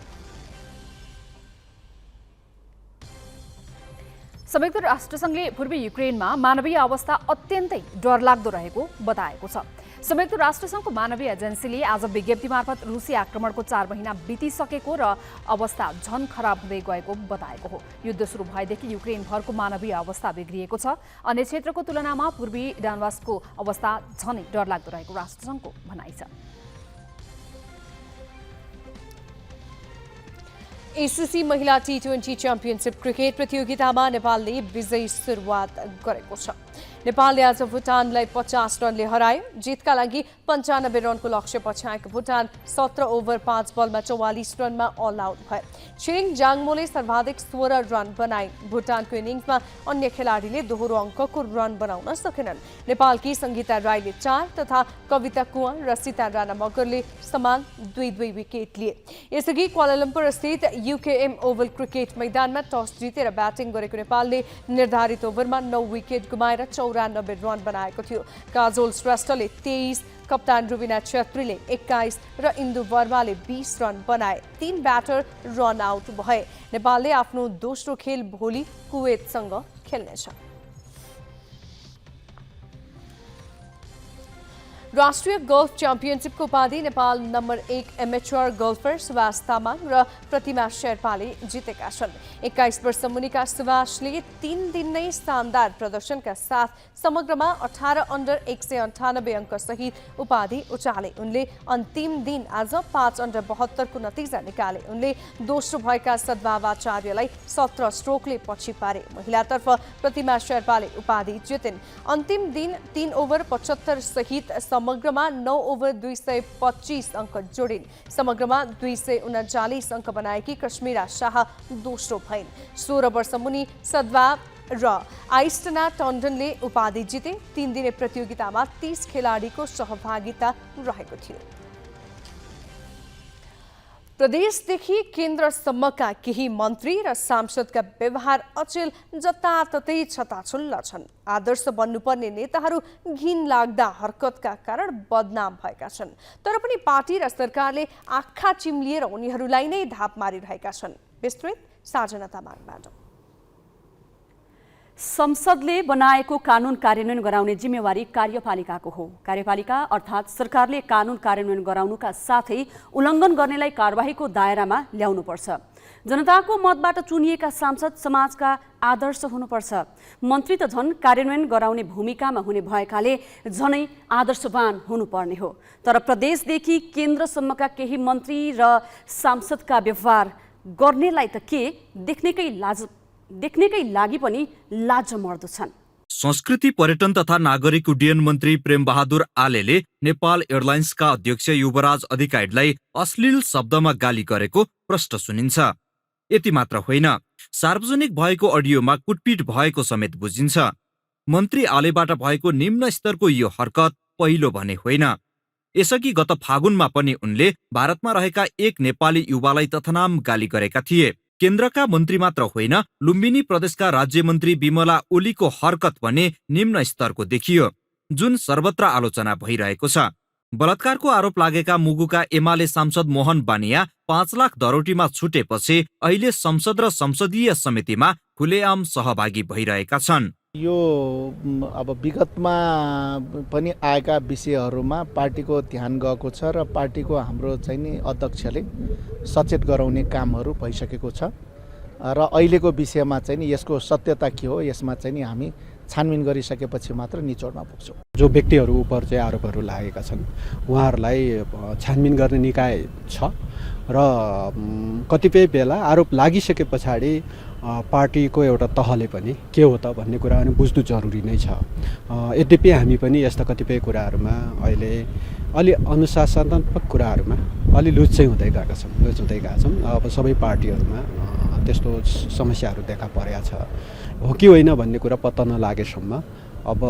संयुक्त राष्ट्रसङ्घले पूर्वी युक्रेनमा मानवीय अवस्था अत्यन्तै डरलाग्दो रहेको बताएको छ। संयुक्त राष्ट्रसङ्घको मानवीय एजेन्सीले आज विज्ञप्ति मार्फत रुसी आक्रमणको 4 महिना बितिसकेको र अवस्था झन खराब हुँदै गएको बताएको हो। युद्ध सुरु भएदेखि युक्रेनभरको मानवीय अवस्था बिग्रिएको छ। अन्य क्षेत्रको तुलनामा पूर्वी डनबासको अवस्था झनै डरलाग्दो रहेको राष्ट्रसङ्घको भनाइ छ। एसिसी महिला T20 च्याम्पियनसिप क्रिकेट प्रतियोगितामा नेपालले विजयी सुरुवात गरेको छ। नेपालले आज भुटानलाई 50 रनले हरायो। जितका लागि 95 रनको लक्ष्य पछ्याएको भुटान 17 ओभर 5 बलमा 44 रनमा अल आउट भयो। छिरिङ जाङमोले सर्वाधिक 16 रन बनाए। भुटानको इनिङ्समा अन्य खेलाडीले दोहोरो अङ्कको रन बनाउन सकेनन्। नेपालकी सङ्गीता राईले 4 तथा कविता कुँवर र सीता राणा मगरले समान 2-2 विकेट लिए। यसअघि क्वालालम्पुर स्थित UKM ओभल क्रिकेट मैदानमा टस जितेर ब्याटिङ गरेको नेपालले निर्धारित ओभरमा 9 विकेट गुमाएर 94 रन बनाएको थियो। काजोल श्रेष्ठले 23, कप्तान रुबिना छेत्रीले 21 र इन्दु वर्माले 20 रन बनाए। 3 ब्याटर रन आउट भए। नेपालले आफ्नो दोस्रो खेल भोलि कुवेतसँग खेल्नेछ। राष्ट्रिय गोल्फ च्याम्पियनसिपको उपाधि Nepal number 1 amateur golfer Subhash Tamang र प्रतिमा शेर्पाले जितेका छन्। 21 वर्ष मुनिका सुभाषले 3 दिन नै शानदार प्रदर्शनका साथ समग्रमा 18 अन्डर 198 अङ्क सहित उपाधि उचाले। उनले अन्तिम दिन आज 5 अन्डर 72 को नतिजा निकाले। उनले दोस्रो भएका सद्भावाचार्यलाई 17 स्ट्रोकले पछि पारे। महिलातर्फ प्रतिमा शेर्पाले उपाधि जितिन्। अन्तिम दिन 3 ओभर 75 सहित समग्रमा 9 ओभर 225 अङ्क जोडिन्। समग्रमा 239 अङ्क बनाएकी कश्मीरा शाह दोस्रो भइन्। 16 वर्ष मुनि सद्भाव र आइस्टना टन्डनले उपाधि जिते। 3 दिने प्रतियोगितामा 30 खेलाडीको सहभागिता रहेको थियो। प्रदेशदेखि केन्द्रसम्मका केही मन्त्री र सांसदका व्यवहार अचेल जताततै छताछुल्ल छन्। आदर्श बन्नुपर्ने नेताहरू घिन लाग्दा हरकतका कारण बदनाम भएका छन्। तर पनि पार्टी र सरकारले आँखा चिम्लिएर उनीहरूलाई नै धाप मारिरहेका छन्। विस्तृत साझना तामाङबाट। संसदले बनाएको कानुन कार्यान्वयन गराउने जिम्मेवारी कार्यपालिकाको हो। कार्यपालिका अर्थात् सरकारले कानुन कार्यान्वयन गराउनुका साथै उल्लङ्घन गर्नेलाई कारबाहीको दायरामा ल्याउनुपर्छ। जनताको मतबाट चुनिएका सांसद समाजका आदर्श हुनुपर्छ। मन्त्री त झन् कार्यान्वयन गराउने भूमिकामा हुने भएकाले झनै आदर्शवान हुनुपर्ने हो। तर प्रदेशदेखि केन्द्रसम्मका केही मन्त्री र सांसदका व्यवहार गर्नेलाई त के देख्नेकै लागि पनि लाज मर्दो छन्। संस्कृति पर्यटन तथा नागरिक उड्डयन मन्त्री प्रेम बहादुर आलेले नेपाल एयरलाइन्सका अध्यक्ष युवराज अधिकारीलाई अश्लील शब्दमा गाली गरेको प्रश्न सुनिन्छ। यति मात्र होइन, सार्वजनिक भएको अडियोमा कुटपिट भएको समेत बुझिन्छ। मन्त्री आलेबाट भएको निम्न स्तरको यो हरकत पहिलो भने होइन। यसअघि गत फागुनमा पनि उनले भारतमा रहेका एक नेपाली युवालाई तथनाम गाली गरेका थिए। केन्द्रका मन्त्री मात्र होइन, लुम्बिनी प्रदेशका राज्य मन्त्री विमला ओलीको हरकत पनि निम्न स्तरको देखियो, जुन सर्वत्र आलोचना भइरहेको छ। बलात्कारको आरोप लागेका मुगुका एमाले सांसद मोहन बानिया 5 लाख दरौटीमा छुटेपछि अहिले संसद र संसदीय समितिमा खुलेआम सहभागी भइरहेका छन्। यो अब विगतमा पनि आएका विषयहरूमा पार्टीको ध्यान गएको छ र पार्टीको हाम्रो चाहिँ नि अध्यक्षले सचेत गराउने कामहरू भइसकेको छ र अहिलेको विषयमा चाहिँ नि यसको सत्यता के हो यसमा चाहिँ नि हामी छानबिन गरिसकेपछि मात्र निचोडमा पुग्छौँ। जो व्यक्तिहरू उप चाहिँ आरोपहरू लागेका छन् उहाँहरूलाई छानबिन गर्ने निकाय छ र कतिपय बेला आरोप लागिसके पछाडि पार्टीको एउटा तहले पनि के हो त भन्ने कुरा पनि बुझ्नु जरुरी नै छ। यद्यपि हामी पनि यस्ता कतिपय कुराहरूमा अहिले अलि अनुशासनात्मक कुराहरूमा अलि लुज चाहिँ हुँदै गएका छौँ। अब सबै पार्टीहरूमा त्यस्तो समस्याहरू देखा परेका छ। हो कि होइन भन्ने कुरा पत्ता नलागेसम्म अब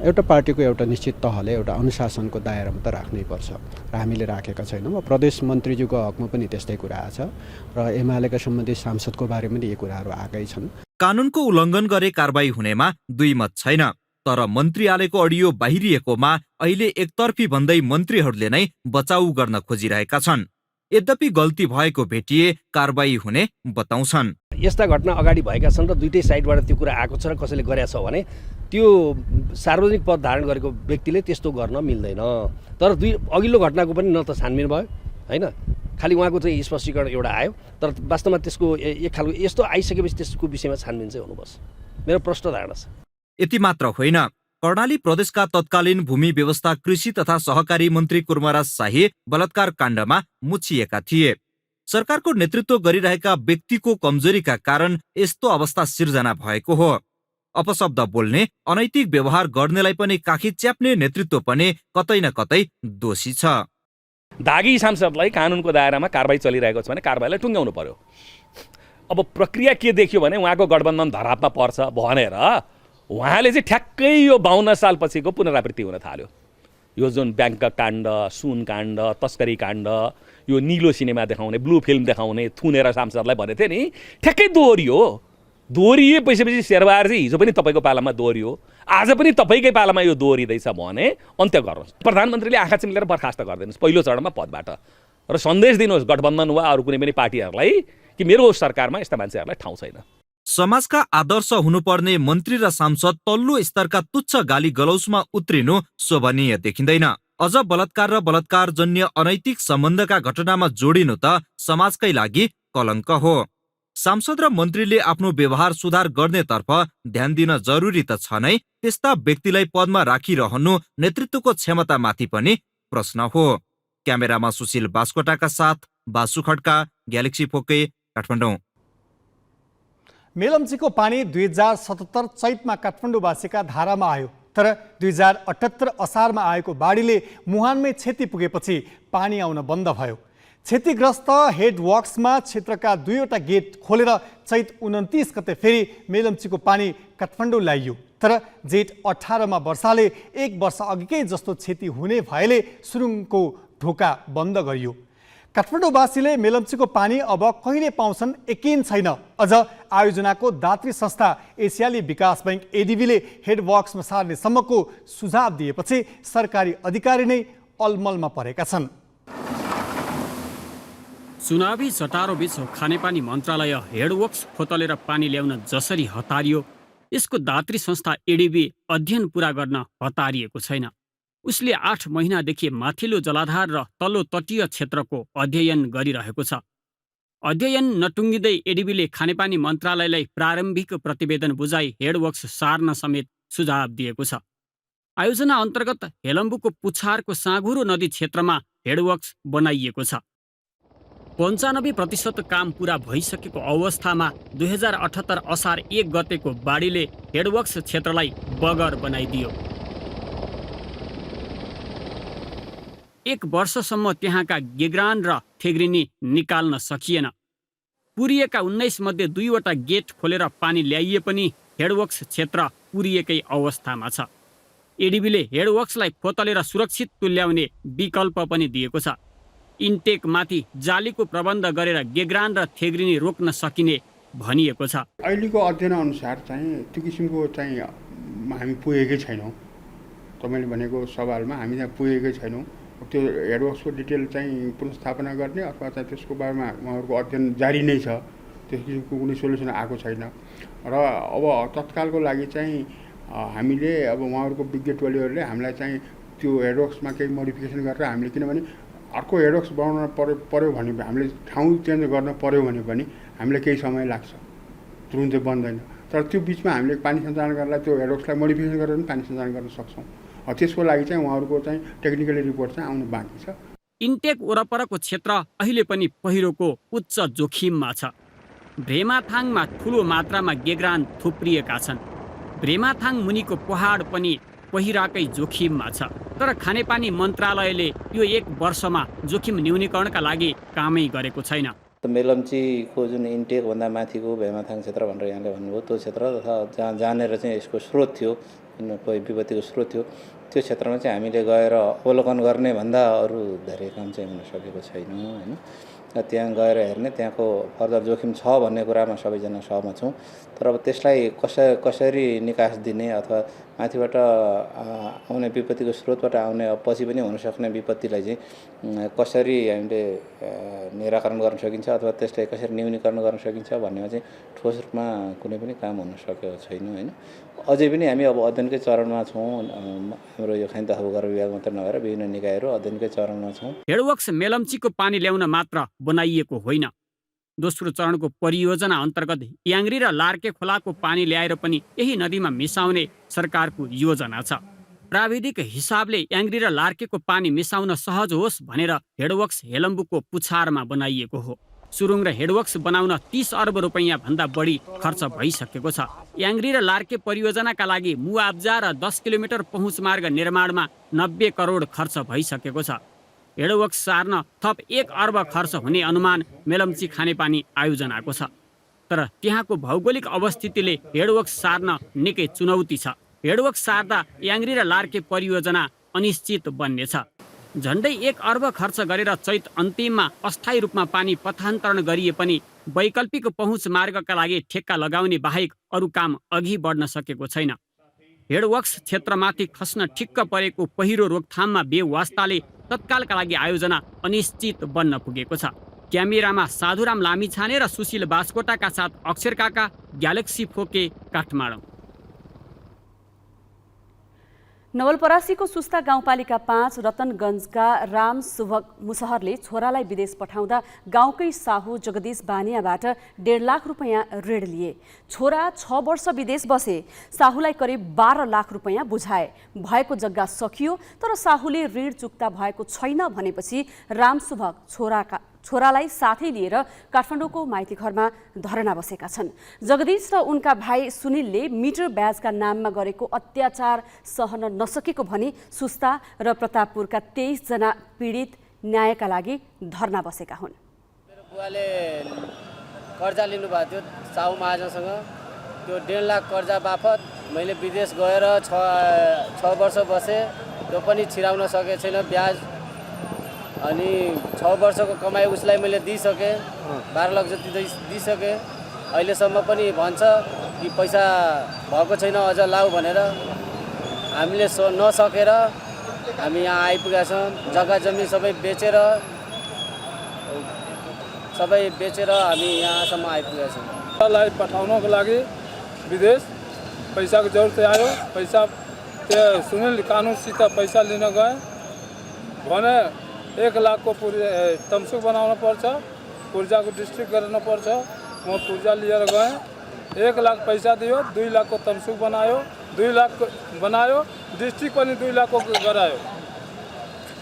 एउटा पार्टीको एउटा निश्चित तहले एउटा अनुशासनको दायरामा त राख्नै पर्छ र हामीले राखेका छैनौँ। प्रदेश मन्त्रीज्यूको हकमा पनि त्यस्तै कुरा छ र एमालेका सम्बन्धित सांसदको बारेमा पनि यी कुराहरू आएकै छन्। कानुनको उल्लङ्घन गरे कारबाही हुनेमा दुई मत छैन, तर मन्त्रीआलेको अडियो बाहिरिएकोमा अहिले एकतर्फी भन्दै मन्त्रीहरूले नै बचाउ गर्न खोजिरहेका छन्। यद्यपि गल्ती भएको भेटिए कारबाही हुने बताउँछन्। यस्ता घटना अगाडि भएका छन् र दुईटै साइडबाट त्यो कुरा आएको छ र कसैले गरेको छ भने त्यो सार्वजनिक पद धारण गरेको व्यक्तिले त्यस्तो गर्न मिल्दैन। तर अघिल्लो घटनाको पनि न त छानबिन भयो होइन, खालि उहाँको चाहिँ स्पष्टीकरण एउटा आयो, तर वास्तवमा त्यसको एक खालको यस्तो आइसकेपछि त्यसको विषयमा छानबिन चाहिँ हुनुपर्छ, मेरो प्रष्ट धारणा छ। यति मात्र होइन, कर्णाली प्रदेशका तत्कालीन भूमि व्यवस्था कृषि तथा सहकारी मन्त्री कुर्मराज शाही बलात्कार काण्डमा मुछिएका थिए। सरकारको नेतृत्व गरिरहेका व्यक्तिको कमजोरीका कारण यस्तो अवस्था सिर्जना भएको हो। अपशब्द बोल्ने, अनैतिक व्यवहार गर्नेलाई पनि काखी च्याप्ने नेतृत्व पनि कतै न कतै दोषी छ। दागी सांसदलाई कानुनको दायरामा कारबाही चलिरहेको छ भने कारबाहीलाई टुङ्ग्याउनु पर्यो। अब प्रक्रिया के देखियो भने उहाँको गठबन्धन धरापमा पर्छ भनेर उहाँले चाहिँ ठ्याक्कै यो 52 सालपछिको पुनरावृत्ति हुन थाल्यो। यो जुन ब्याङ्क काण्ड, सुन काण्ड, तस्करी काण्ड, यो निलो सिनेमा देखाउने, ब्लू फिल्म देखाउने थुनेर सांसदलाई भनेको थियो नि, ठ्याक्कै दोहोरियो। दोहोरिएपछि शेरबहादुर चाहिँ हिजो पनि तपाईँको पालामा दोहोरियो, आज पनि तपाईँकै पालामा यो दोहोरिँदैछ भने अन्त्य गर्नुहोस्। प्रधानमन्त्रीले आँखा चिम्लेर बर्खास्त गरिदिनुहोस् पहिलो चरणमा पदबाट र सन्देश दिनुहोस् गठबन्धन वा अरू कुनै पनि पार्टीहरूलाई कि मेरो सरकारमा यस्ता मान्छेहरूलाई ठाउँ छैन। समाजका आदर्श हुनुपर्ने मन्त्री र सांसद तल्लो स्तरका तुच्छ गाली गलौजमा उत्रिनु शोभनीय देखिँदैन। अझ बलात्कार र बलात्कारजन्य अनैतिक सम्बन्धका घटनामा जोडिनु त समाजकै लागि कलङ्क हो। सांसद र मन्त्रीले आफ्नो व्यवहार सुधार गर्नेतर्फ ध्यान दिन जरुरी त छ नै, त्यस्ता व्यक्तिलाई पदमा राखिरहनु नेतृत्वको क्षमतामाथि पनि प्रश्न हो। क्यामेरामा सुशील बास्कोटाका साथ बासु खड्का, ग्यालेक्सी फोके, काठमाडौँ। मेलम्चीको पानी 2077 चैतमा काठमाडौँवासीका धारामा आयो, तर 2078 असारमा आएको बाढीले मुहानमै क्षति पुगेपछि पानी आउन बन्द भयो। क्षतिग्रस्त हेडवर्क्समा क्षेत्रका 2वटा गेट खोलेर चैत 29 गते फेरि मेलम्चीको पानी काठमाडौँ ल्याइयो, तर जेठ 18 वर्षाले 1 वर्ष अघिकै जस्तो क्षति हुने भएले सुरुङको ढोका बन्द गरियो। काठमाडौँवासीले मेलम्चीको पानी अब कहिले पाउँछन् यकिन छैन। अझ आयोजनाको दात्री संस्था एसियाली विकास बैंक एडिबीले हेडवर्क्समा सार्ने सम्मको सुझाव दिएपछि सरकारी अधिकारी नै अलमलमा परेका छन्। चुनावी चटारोबीच खानेपानी मन्त्रालय हेडवर्क्स खोतलेर पानी ल्याउन जसरी हतारियो, यसको दात्री संस्था एडिबी अध्ययन पूरा गर्न हतारिएको छैन। उसले 8 महिनादेखि माथिल्लो जलाधार र तल्लो तटीय क्षेत्रको अध्ययन गरिरहेको छ। अध्ययन नटुङ्गिँदै एडिबीले खानेपानी मन्त्रालयलाई प्रारम्भिक प्रतिवेदन बुझाइ हेडवर्क्स सार्न समेत सुझाव दिएको छ। आयोजना अन्तर्गत हेलम्बुको पुछारको साँघुरो नदी क्षेत्रमा हेडवर्क्स बनाइएको छ। 95% काम पूरा भइसकेको अवस्थामा 2078 असार 1 गतेको बाढीले हेडवर्क्स क्षेत्रलाई बगर बनाइदियो। 1 वर्षसम्म त्यहाँका गेग्रान र थेग्रिनी निकाल्न सकिएन। पुरिएका 19 मध्ये 2वटा गेट खोलेर पानी ल्याइए पनि हेडवर्क्स क्षेत्र पुरिएकै अवस्थामा छ। एडिबीले हेडवर्क्सलाई खोतलेर सुरक्षित तुल्याउने विकल्प पनि दिएको छ। इन्टेकमाथि जालीको प्रबन्ध गरेर गेग्रान र थेग्रिनी रोक्न सकिने भनिएको छ। अहिलेको अध्ययन अनुसार चाहिँ त्यो किसिमको चाहिँ हामी पुगेकै छैनौँ। तपाईँले भनेको सवालमा हामी त्यहाँ पुगेकै छैनौँ। त्यो हेडवर्क्सको डिटेल चाहिँ पुनर्स्थापना गर्ने अथवा चाहिँ त्यसको बारेमा उहाँहरूको अध्ययन जारी नै छ। त्यस किसिमको कुनै सोल्युसन आएको छैन र अब तत्कालको लागि चाहिँ हामीले अब उहाँहरूको विज्ञ टोलीहरूले हामीलाई चाहिँ त्यो हेडवर्क्समा केही मोडिफिकेसन गरेर हामीले, किनभने अर्को हेडवर्क्स बनाउन पर्यो भने हामीले ठाउँ चेन्ज गर्न पर्यो भने पनि हामीलाई केही समय लाग्छ, तुरुन्तै बन्दैन। तर त्यो बिचमा हामीले पानी सञ्चालन गर्नलाई त्यो हेडवर्क्सलाई मोडिफिकेसन गरेर पनि पानी सञ्चालन गर्न सक्छौँ। त्यसको लागि चाहिँ उहाँहरूको चाहिँ टेक्निकली रिपोर्ट चाहिँ आउनु बाँकी छ। इन्टेक वरपरको क्षेत्र अहिले पनि पहिरोको उच्च जोखिममा छ। भ्रेमाथाङमा ठुलो मात्रामा गेग्रान थुप्रिएका छन्। भ्रेमाथाङ मुनिको पहाड पनि पहिराकै जोखिममा छ। तर खानेपानी मन्त्रालयले यो 1 वर्षमा जोखिम न्यूनीकरणका लागि कामै गरेको छैन। मेलम्चीको जुन इन्टेक भन्दा माथिको भेमाथाङ क्षेत्र भनेर यहाँले भन्नुभयो, त्यो क्षेत्र तथा जहाँनिर चाहिँ यसको स्रोत थियो, विपत्तिको स्रोत थियो, त्यो क्षेत्रमा चाहिँ हामीले गएर अवलोकन गर्ने भन्दा अरू धेरै काम चाहिँ हुन सकेको छैन होइन। त्यहाँ गएर हेर्ने, त्यहाँको फर्दर जोखिम छ भन्ने कुरामा सबैजना सहमत छौँ। तर अब त्यसलाई कसरी निकास दिने अथवा माथिबाट आउने विपत्तिको स्रोतबाट आउने पछि पनि हुनसक्ने विपत्तिलाई चाहिँ कसरी हामीले निराकरण गर्न सकिन्छ अथवा त्यसलाई कसरी न्यूनीकरण गर्न सकिन्छ भन्नेमा चाहिँ ठोस रूपमा कुनै पनि काम हुन सकेको छैन होइन। अझै पनि हामी अब अध्ययनकै चरणमा छौँ। हाम्रो यो खानी तथा भूगर्भ विभाग मात्र नभएर विभिन्न निकायहरू अध्ययनकै चरणमा छौँ। हेडवर्क्स मेलम्चीको पानी ल्याउन मात्र बनाइएको होइन। दोस्रो चरणको परियोजना अन्तर्गत याङ्ग्री र लार्के खोलाको पानी ल्याएर पनि यही नदीमा मिसाउने सरकारको योजना छ। प्राविधिक हिसाबले याङ्ग्री र लार्केको पानी मिसाउन सहज होस् भनेर हेडवर्क्स हेलम्बुको पुछारमा बनाइएको हो। सुरुङ र हेडवर्क्स बनाउन 30 अर्ब रुपैयाँ भन्दा बढी खर्च भइसकेको छ। याङ्ग्री र लार्के परियोजनाका लागि मुआब्जा र 10 किलोमिटर पहुँच मार्ग निर्माणमा 90 करोड खर्च भइसकेको छ। हेडवर्क्स सार्न थप 1 अर्ब खर्च हुने अनुमान मेलम्ची खानेपानी आयोजनाको छ। तर त्यहाँको भौगोलिक अवस्थितिले हेडवर्क्स सार्न निकै चुनौती छ। हेडवर्क्स सार्दा याङ्ग्री र लार्के परियोजना अनिश्चित बन्नेछ। झन्डै 1 अर्ब खर्च गरेर चैत अन्तिममा अस्थायी रूपमा पानी पथान्तरण गरिए पनि वैकल्पिक पहुँच मार्गका लागि ठेक्का लगाउने बाहेक अरू काम अघि बढ्न सकेको छैन। हेडवर्क्स क्षेत्रमाथि खस्न ठिक्क परेको पहिरो रोकथाममा बेवास्ताले तत्कालका लागि आयोजना अनिश्चित बन्न पुगेको छ। क्यामेरामा साधुराम लामिछाने र सुशील बास्कोटाका साथ अक्षर काका, ग्यालेक्सी फोके, काठमाडौँ। नवलपरासीको सुस्ता गाउँपालिका 5 रतनगञ्जका राम सुभग मुसहरले छोरालाई विदेश पठाउँदा गाउँकै साहु जगदीश बानियाबाट 1.5 लाख रुपैयाँ ऋण लिए। छोरा 6 वर्ष विदेश बसे। साहुलाई करिब 12 लाख रुपैयाँ बुझाए। भएको जग्गा सकियो, तर साहुले ऋण चुक्ता भएको छैन भनेपछि राम सुभग छोरालाई साथै लिएर काठमाडौँको माइती घरमा धरना बसेका छन्। जगदीश र उनका भाइ सुनिलले मिटर ब्याजका नाममा गरेको अत्याचार सहन नसकेको भनी सुस्ता र प्रतापपुरका 23 जना पीडित न्यायका लागि धरना बसेका हुन्। मेरो बुवाले कर्जा लिनुभएको थियो साहु महाजनसँग। त्यो 1.5 लाख कर्जा बापत मैले विदेश गएर 6 वर्ष बसेँ। त्यो पनि छिराउन सकेको छैन ब्याज। अनि 6 वर्षको कमाइ उसलाई मैले दिइसकेँ। 12 लाख जति दिइसकेँ। अहिलेसम्म पनि भन्छ कि पैसा भएको छैन अझ लाऊ भनेर। हामीले नसकेर हामी यहाँ आइपुगेका छौँ। जग्गा जमिन सबै बेचेर हामी यहाँसम्म आइपुगेका छौँ। लाई पठाउनको लागि विदेश पैसाको जरुरत आयो। पैसा त्यो सुनिल कानुनसित पैसा लिन गए भने 1 लाखको तमसुक बनाउनु पर्छ, पूर्जाको डिस्ट्रिक्ट गर्न पर्छ। म पूर्जा लिएर गएँ। 1 लाख पैसा दियो, 2 लाखको तमसुक बनायो, 2 लाख बनायो, डिस्ट्रिक्ट पनि 2 लाखको गरायो।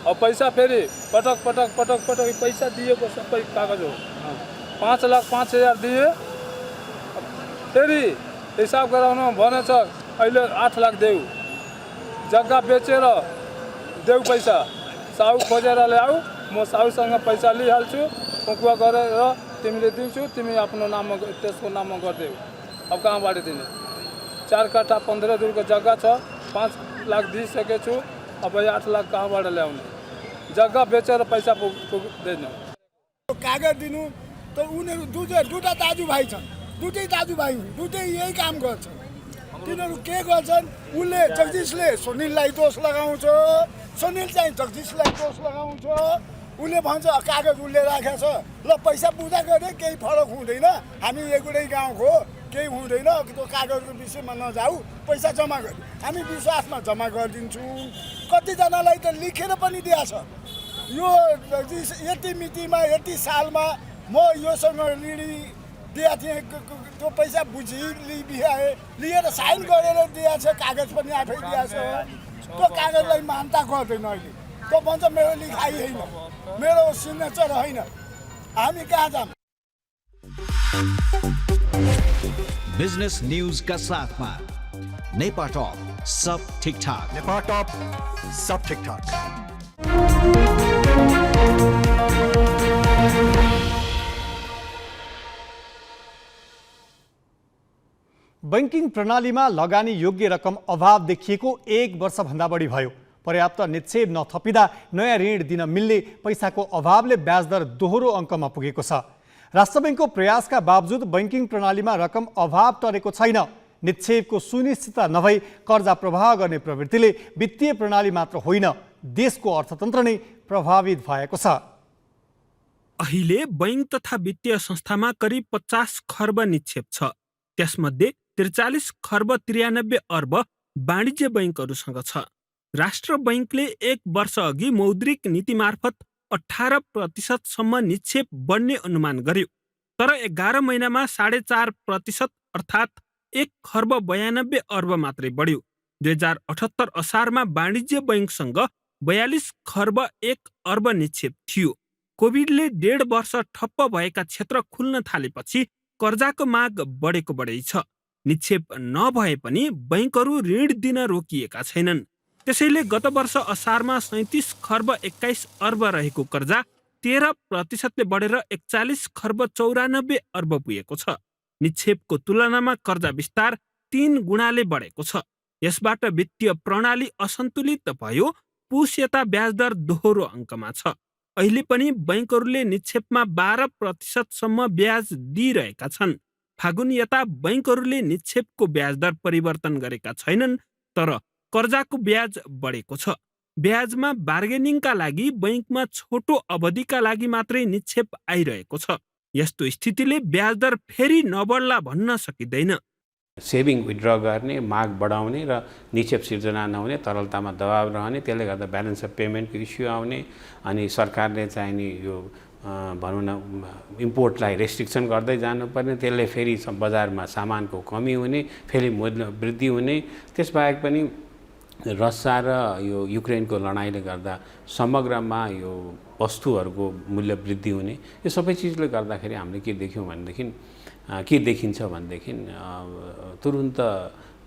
अब पैसा फेरि पटक पैसा दिएको सबै कागज हो। 5 लाख 5,000 दिए। फेरि हिसाब गराउनु भनेछ अहिले 8 लाख देऊ। जग्गा बेचेर देऊ पैसा। साहु खोजेर ल्याऊ, म साहुसँग पैसा लिइहाल्छु। कुकुवा गरेर तिमीले दिन्छु, तिमी आफ्नो नाममा त्यसको नाममा गरिदेऊ। अब कहाँबाट दिने? 4 कट्ठा 15 दुरको जग्गा छ। 5 लाख दिइसकेको छु। अब 8 लाख कहाँबाट ल्याउने? जग्गा बेचेर पैसा पुग्दैन। कागज दिनु त उनीहरू दुईटा दाजुभाइ छन्। दुईटै दाजुभाइ हुन्। दुईटै यही काम गर्छन्। तिनीहरू के गर्छन्? उसले जगदीशले सुनिललाई दोष लगाउँछ। सुनिल चाहिँ जगदीशलाई दोष लगाउँछ। उसले भन्छ कागज उसले राखेको छ। ल पैसा बुझा गरे केही फरक हुँदैन। हामी एउटै गाउँको केही हुँदैन। त्यो कागजको विषयमा नजाऊ। पैसा जम्मा गरी हामी विश्वासमा जम्मा गरिदिन्छौँ। कतिजनालाई त लेखेर पनि दिएको छ। यो यति मितिमा यति सालमा म योसँग ऋणी दिएको थिएँ। त्यो पैसा बुझी लिएर साइन गरेर दिएको छ। कागज पनि आफै दिएको छ। त्यो कागजलाई मान्यता गर्दैन अहिले। त्यो भन्छ मेरो लेखाइ होइन, मेरो सिग्नेचर होइन। हामी कहाँ जाम? बिजनेस न्यूज का साथ में नेपाल टॉप सब ठीक ठाक। नेपाल टॉप सब ठीक ठाक। बैंकिङ प्रणालीमा लगानी योग्य रकम अभाव देखिएको 1 वर्षभन्दा बढी भयो। पर्याप्त निक्षेप नथपिँदा नयाँ ऋण दिन मिल्ने पैसाको अभावले ब्याजदर दोहोरो अङ्कमा पुगेको छ। राष्ट्र बैंकको प्रयासका बावजुद बैंकिङ प्रणालीमा रकम अभाव टरेको छैन। निक्षेपको सुनिश्चितता नभई कर्जा प्रवाह गर्ने प्रवृत्तिले वित्तीय प्रणाली मात्र होइन, देशको अर्थतन्त्र नै प्रभावित भएको छ। अहिले बैंक तथा वित्तीय संस्थामा करिब 50 खर्ब निक्षेप छ। त्यसमध्ये 43 खर्ब 93 अर्ब वाणिज्य बैंकहरूसँग छ। राष्ट्र बैंकले 1 वर्ष अघि मौद्रिक नीति मार्फत 18% सम्म निक्षेप बढ्ने अनुमान गर्यो। तर 11 महिनामा 4.5% अर्थात् 1 खर्ब 92 अर्ब मात्रै बढ्यो। 2078 असारमा वाणिज्य बैंकसँग 42 खर्ब 1 अर्ब निक्षेप थियो। कोभिडले 1.5 वर्ष ठप्प भएका क्षेत्र खुल्न थालेपछि कर्जाको माग बढेको छ। निक्षेप नभए पनि बैंकहरू ऋण दिन रोकिएका छैनन्। त्यसैले गत वर्ष असारमा 37 खर्ब 21 अर्ब रहेको कर्जा 13% बढेर 41 खर्ब 94 अर्ब पुगेको छ। निक्षेपको तुलनामा कर्जा विस्तार 3 गुणाले बढेको छ। यसबाट वित्तीय प्रणाली असन्तुलित भयो। पुस यता ब्याज दर दोहोरो अङ्कमा छ। अहिले पनि बैंकहरूले निक्षेपमा 12% सम्म ब्याज दिइरहेका छन्। फागुन यता बैंकहरूले निक्षेपको ब्याज दर परिवर्तन गरेका छैनन्, तर कर्जाको ब्याज बढेको छ। ब्याजमा बार्गेनिङका लागि बैंकमा छोटो अवधिका लागि मात्रै निक्षेप आइरहेको छ। यस्तो स्थितिले ब्याज दर फेरि नबढ्ला भन्न सकिँदैन। सेभिङ विथड्र गर्ने, माग बढाउने र निक्षेप सिर्जना नहुने, तरलतामा दबाव रहने, त्यसले गर्दा ब्यालेन्स अफ पेमेन्टको इस्यु आउने, अनि सरकारले चाहिने यो भनौँ न इम्पोर्टलाई रेस्ट्रिक्सन गर्दै जानुपर्ने, त्यसले फेरि बजारमा सामानको कमी हुने, फेरि मूल्य वृद्धि हुने। त्यसबाहेक पनि रसिया र यो युक्रेनको लडाइँले गर्दा समग्रमा यो वस्तुहरूको मूल्य वृद्धि हुने, यो सबै चिजले गर्दाखेरि हामीले के देख्यौँ भनेदेखि के देखिन्छ भनेदेखि तुरुन्त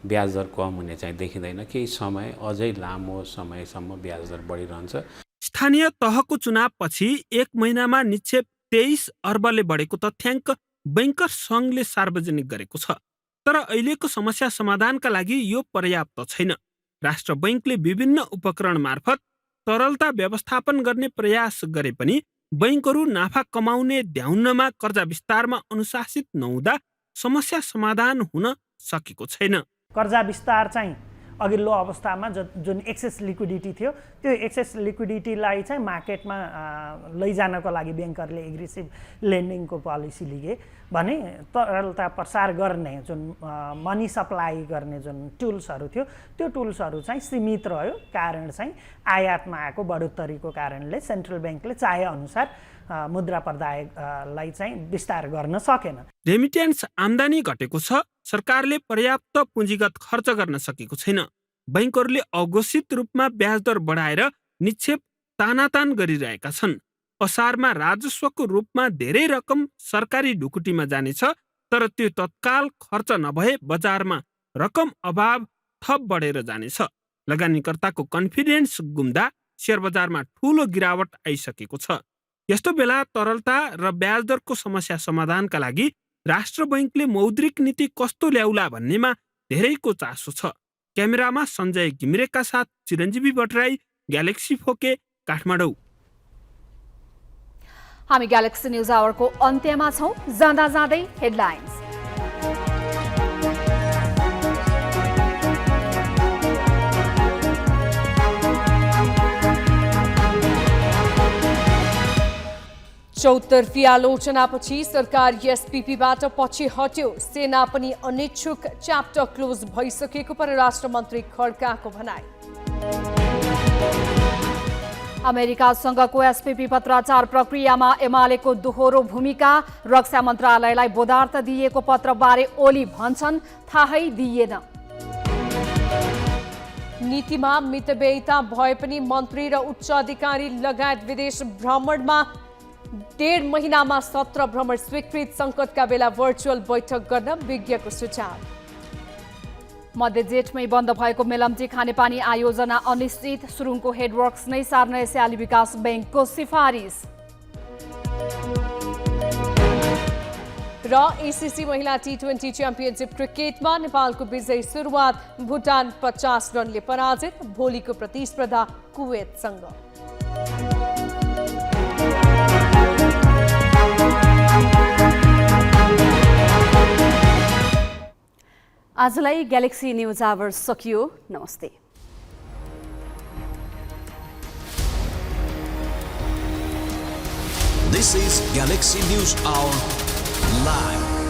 ब्याज दर कम हुने चाहिँ देखिँदैन। केही समय अझै लामो समयसम्म ब्याज दर बढिरहन्छ। स्थानीय तहको चुनावपछि 1 महिनामा निक्षेप 23 अर्बले बढेको तथ्याङ्क बैंकर्स सङ्घले सार्वजनिक गरेको छ। तर अहिलेको समस्या समाधानका लागि यो पर्याप्त छैन। राष्ट्र बैंकले विभिन्न उपकरण मार्फत तरलता व्यवस्थापन गर्ने प्रयास गरे पनि बैंकहरू नाफा कमाउने ध्याउनमा कर्जा विस्तारमा अनुशासित नहुँदा समस्या समाधान हुन सकेको छैन। कर्जा विस्तार चाहिँ अघिल्लो अवस्थामा जुन एक्सेस लिक्विडिटी थियो, त्यो एक्सेस लिक्विडिटीलाई चाहिँ मार्केटमा लैजानको लागि ब्याङ्करले एग्रेसिभ लेन्डिङको पोलिसी लिए भने तरलता प्रसार गर्ने जुन मनी सप्लाई गर्ने जुन टुल्सहरू थियो, त्यो टुल्सहरू चाहिँ सीमित रह्यो। कारण चाहिँ आयातमा आएको बढोत्तरीको कारणले सेन्ट्रल ब्याङ्कले चाहे अनुसार मुद्रा प्रदायलाई चाहिँ विस्तार गर्न सकेन। रेमिट्यान्स आम्दानी घटेको छ। सरकारले पर्याप्त पुँजीगत खर्च गर्न सकेको छैन। बैंकहरूले अघोषित रूपमा ब्याज दर बढाएर निक्षेप तानातान गरिरहेका छन्। असारमा राजस्वको रूपमा धेरै रकम सरकारी ढुकुटीमा जानेछ, तर त्यो तत्काल खर्च नभए बजारमा रकम अभाव थप बढेर जानेछ। लगानीकर्ताको कन्फिडेन्स गुम्दा शेयर बजारमा ठूलो गिरावट आइसकेको छ। यस्तो बेला तरलता र ब्याज दरको समस्या समाधानका लागि राष्ट्र बैंकले मौद्रिक नीति कस्तो ल्याउला भन्नेमा धेरैको चासो छ। क्यामेरामा सञ्जय घिमिरेका साथ चिरञ्जीवी भट्टराई, ग्यालेक्सी फोके, काठमाडौँ। हामी ग्यालेक्सी न्यूज आवरको अन्त्यमा छौं। जाँदा जाँदै हेडलाइन्स। चौतर्फी आलोचनापछि सरकार एसपीपीबाट पछि हट्यो। सेना पनि अनिच्छुक। च्याप्टर क्लोज भइसकेको परराष्ट्र मन्त्री खड्काको भनाई। अमेरिकासँगको एसपीपी पत्राचार प्रक्रियामा एमालेको दोहोरो भूमिका। रक्षा मन्त्रालयलाई बोधार्थ दिएको पत्रबारे ओली भन्छन् थाहै दिएन। नीतिमा मितव्ययिता भए पनि मन्त्री र उच्च अधिकारी लगायत विदेश भ्रमणमा 1.5 महिनामा 17 भ्रमण स्वीकृत। सङ्कटका बेला भर्चुअल बैठक गर्न विज्ञको सुझाव। मध्य जेठमै बन्द भएको मेलम्ची खानेपानी आयोजना अनिश्चित। सुरुङको हेडवर्क्स नै सार्न एसियाली विकास बैंकको सिफारिस। र एसीसी महिला T20 च्याम्पियनसिप क्रिकेटमा नेपालको विजयी सुरुवात। भुटान 50 रनले पराजित। भोलिको प्रतिस्पर्धा कुवेतसँग। आजलाई ग्यालेक्सी न्यूज आवर सकियो। नमस्ते। This is Galaxy News Hour live.